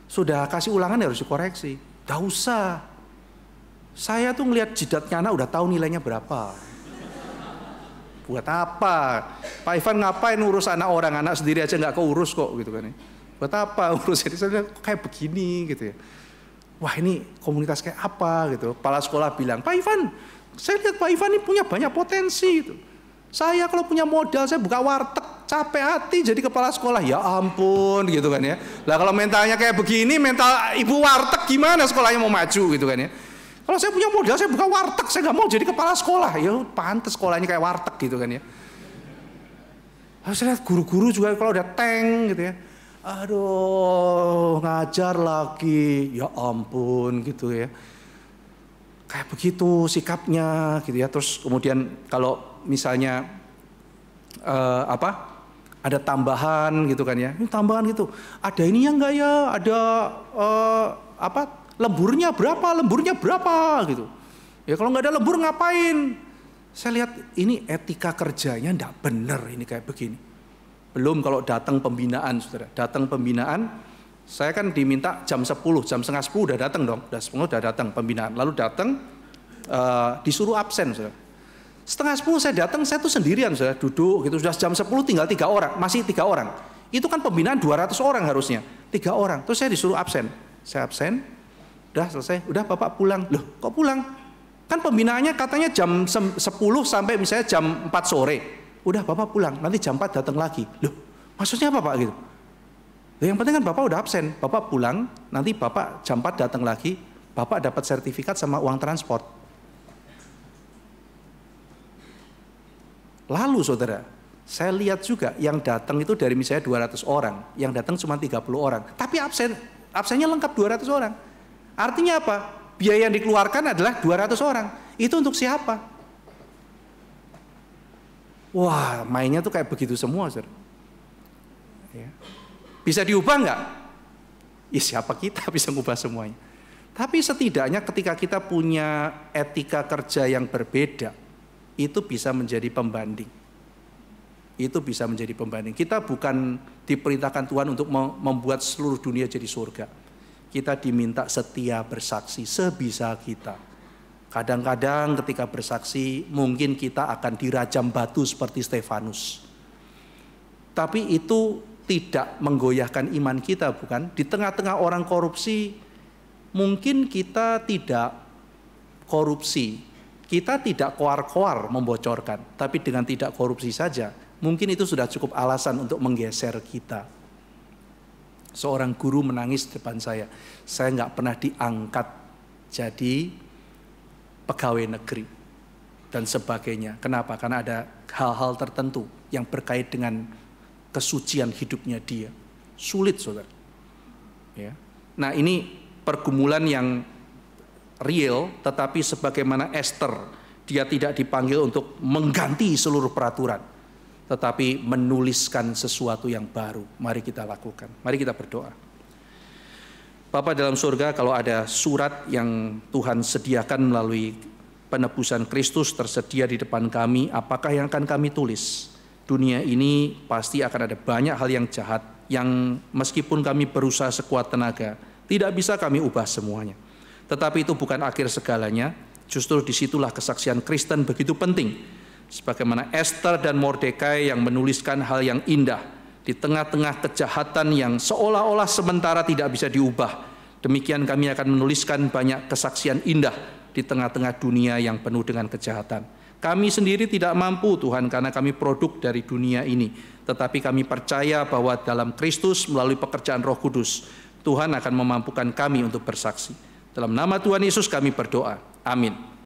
sudah kasih ulangan harus dikoreksi. Gak usah. Saya tuh ngelihat jidatnya anak udah tahu nilainya berapa. Buat apa? Pak Ivan ngapain urus anak orang, anak sendiri aja nggak keurus kok gitu kan. Buat apa urus ini? Saya lihat kayak begini gitu ya. Wah ini komunitas kayak apa gitu. Kepala sekolah bilang, Pak Ivan, saya lihat Pak Ivan ini punya banyak potensi gitu. Saya kalau punya modal saya buka warteg, capek hati jadi kepala sekolah. Ya ampun gitu kan ya. Lah kalau mentalnya kayak begini, mental ibu warteg gimana sekolahnya mau maju gitu kan ya. Kalau saya punya modal saya buka warteg, saya nggak mau jadi kepala sekolah. Ya pantas sekolahnya kayak warteg gitu kan ya. Saya lihat guru-guru juga kalau udah tank gitu ya. Aduh ngajar lagi, ya ampun gitu ya. Kayak begitu sikapnya gitu ya. Terus kemudian kalau misalnya ada tambahan gitu kan ya, ini tambahan gitu, ada ininya enggak ya, ada lemburnya berapa gitu ya. Kalau nggak ada lembur ngapain? Saya lihat ini etika kerjanya enggak benar ini kayak begini. Belum kalau datang pembinaan, saudara, datang pembinaan, saya kan diminta jam 10, jam setengah 10 udah datang dong, udah datang pembinaan, lalu datang disuruh absen, saudara. Setengah 10 saya datang, saya tuh sendirian, saudara, duduk gitu, sudah jam 10 tinggal 3 orang, masih 3 orang. Itu kan pembinaan 200 orang harusnya, 3 orang. Terus saya disuruh absen. Saya absen, udah selesai, udah Bapak pulang. Loh kok pulang? Kan pembinaannya katanya jam 10 sampai misalnya jam 4 sore. Udah Bapak pulang, nanti jam 4 datang lagi. Loh maksudnya apa Pak gitu? Yang penting kan Bapak udah absen, Bapak pulang, nanti Bapak jam 4 datang lagi, Bapak dapat sertifikat sama uang transport. Lalu saudara, saya lihat juga yang datang itu dari misalnya 200 orang, yang datang cuma 30 orang. Tapi absennya lengkap 200 orang. Artinya apa? Biaya yang dikeluarkan adalah 200 orang. Itu untuk siapa? Wah, mainnya tuh kayak begitu semua, saudara. Ya. Bisa diubah nggak? Ya siapa kita bisa mengubah semuanya. Tapi setidaknya ketika kita punya etika kerja yang berbeda, itu bisa menjadi pembanding. Itu bisa menjadi pembanding. Kita bukan diperintahkan Tuhan untuk membuat seluruh dunia jadi surga. Kita diminta setia bersaksi sebisa kita. Kadang-kadang ketika bersaksi mungkin kita akan dirajam batu seperti Stefanus. Tapi itu tidak menggoyahkan iman kita, bukan? Di tengah-tengah orang korupsi mungkin kita tidak korupsi. Kita tidak koar-koar membocorkan, tapi dengan tidak korupsi saja, mungkin itu sudah cukup alasan untuk menggeser kita. Seorang guru menangis di depan saya nggak pernah diangkat jadi pegawai negeri dan sebagainya. Kenapa? Karena ada hal-hal tertentu yang berkait dengan kesucian hidupnya dia. Sulit, saudara. Ya. Nah ini pergumulan yang real, tetapi sebagaimana Esther, dia tidak dipanggil untuk mengganti seluruh peraturan, tetapi menuliskan sesuatu yang baru. Mari kita lakukan, mari kita berdoa. Bapa dalam surga, kalau ada surat yang Tuhan sediakan melalui penebusan Kristus tersedia di depan kami, apakah yang akan kami tulis? Dunia ini pasti akan ada banyak hal yang jahat, yang meskipun kami berusaha sekuat tenaga, tidak bisa kami ubah semuanya. Tetapi itu bukan akhir segalanya, justru disitulah kesaksian Kristen begitu penting. Sebagaimana Esther dan Mordekai yang menuliskan hal yang indah, di tengah-tengah kejahatan yang seolah-olah sementara tidak bisa diubah, demikian kami akan menuliskan banyak kesaksian indah di tengah-tengah dunia yang penuh dengan kejahatan. Kami sendiri tidak mampu Tuhan, karena kami produk dari dunia ini. Tetapi kami percaya bahwa dalam Kristus melalui pekerjaan Roh Kudus, Tuhan akan memampukan kami untuk bersaksi. Dalam nama Tuhan Yesus kami berdoa. Amin.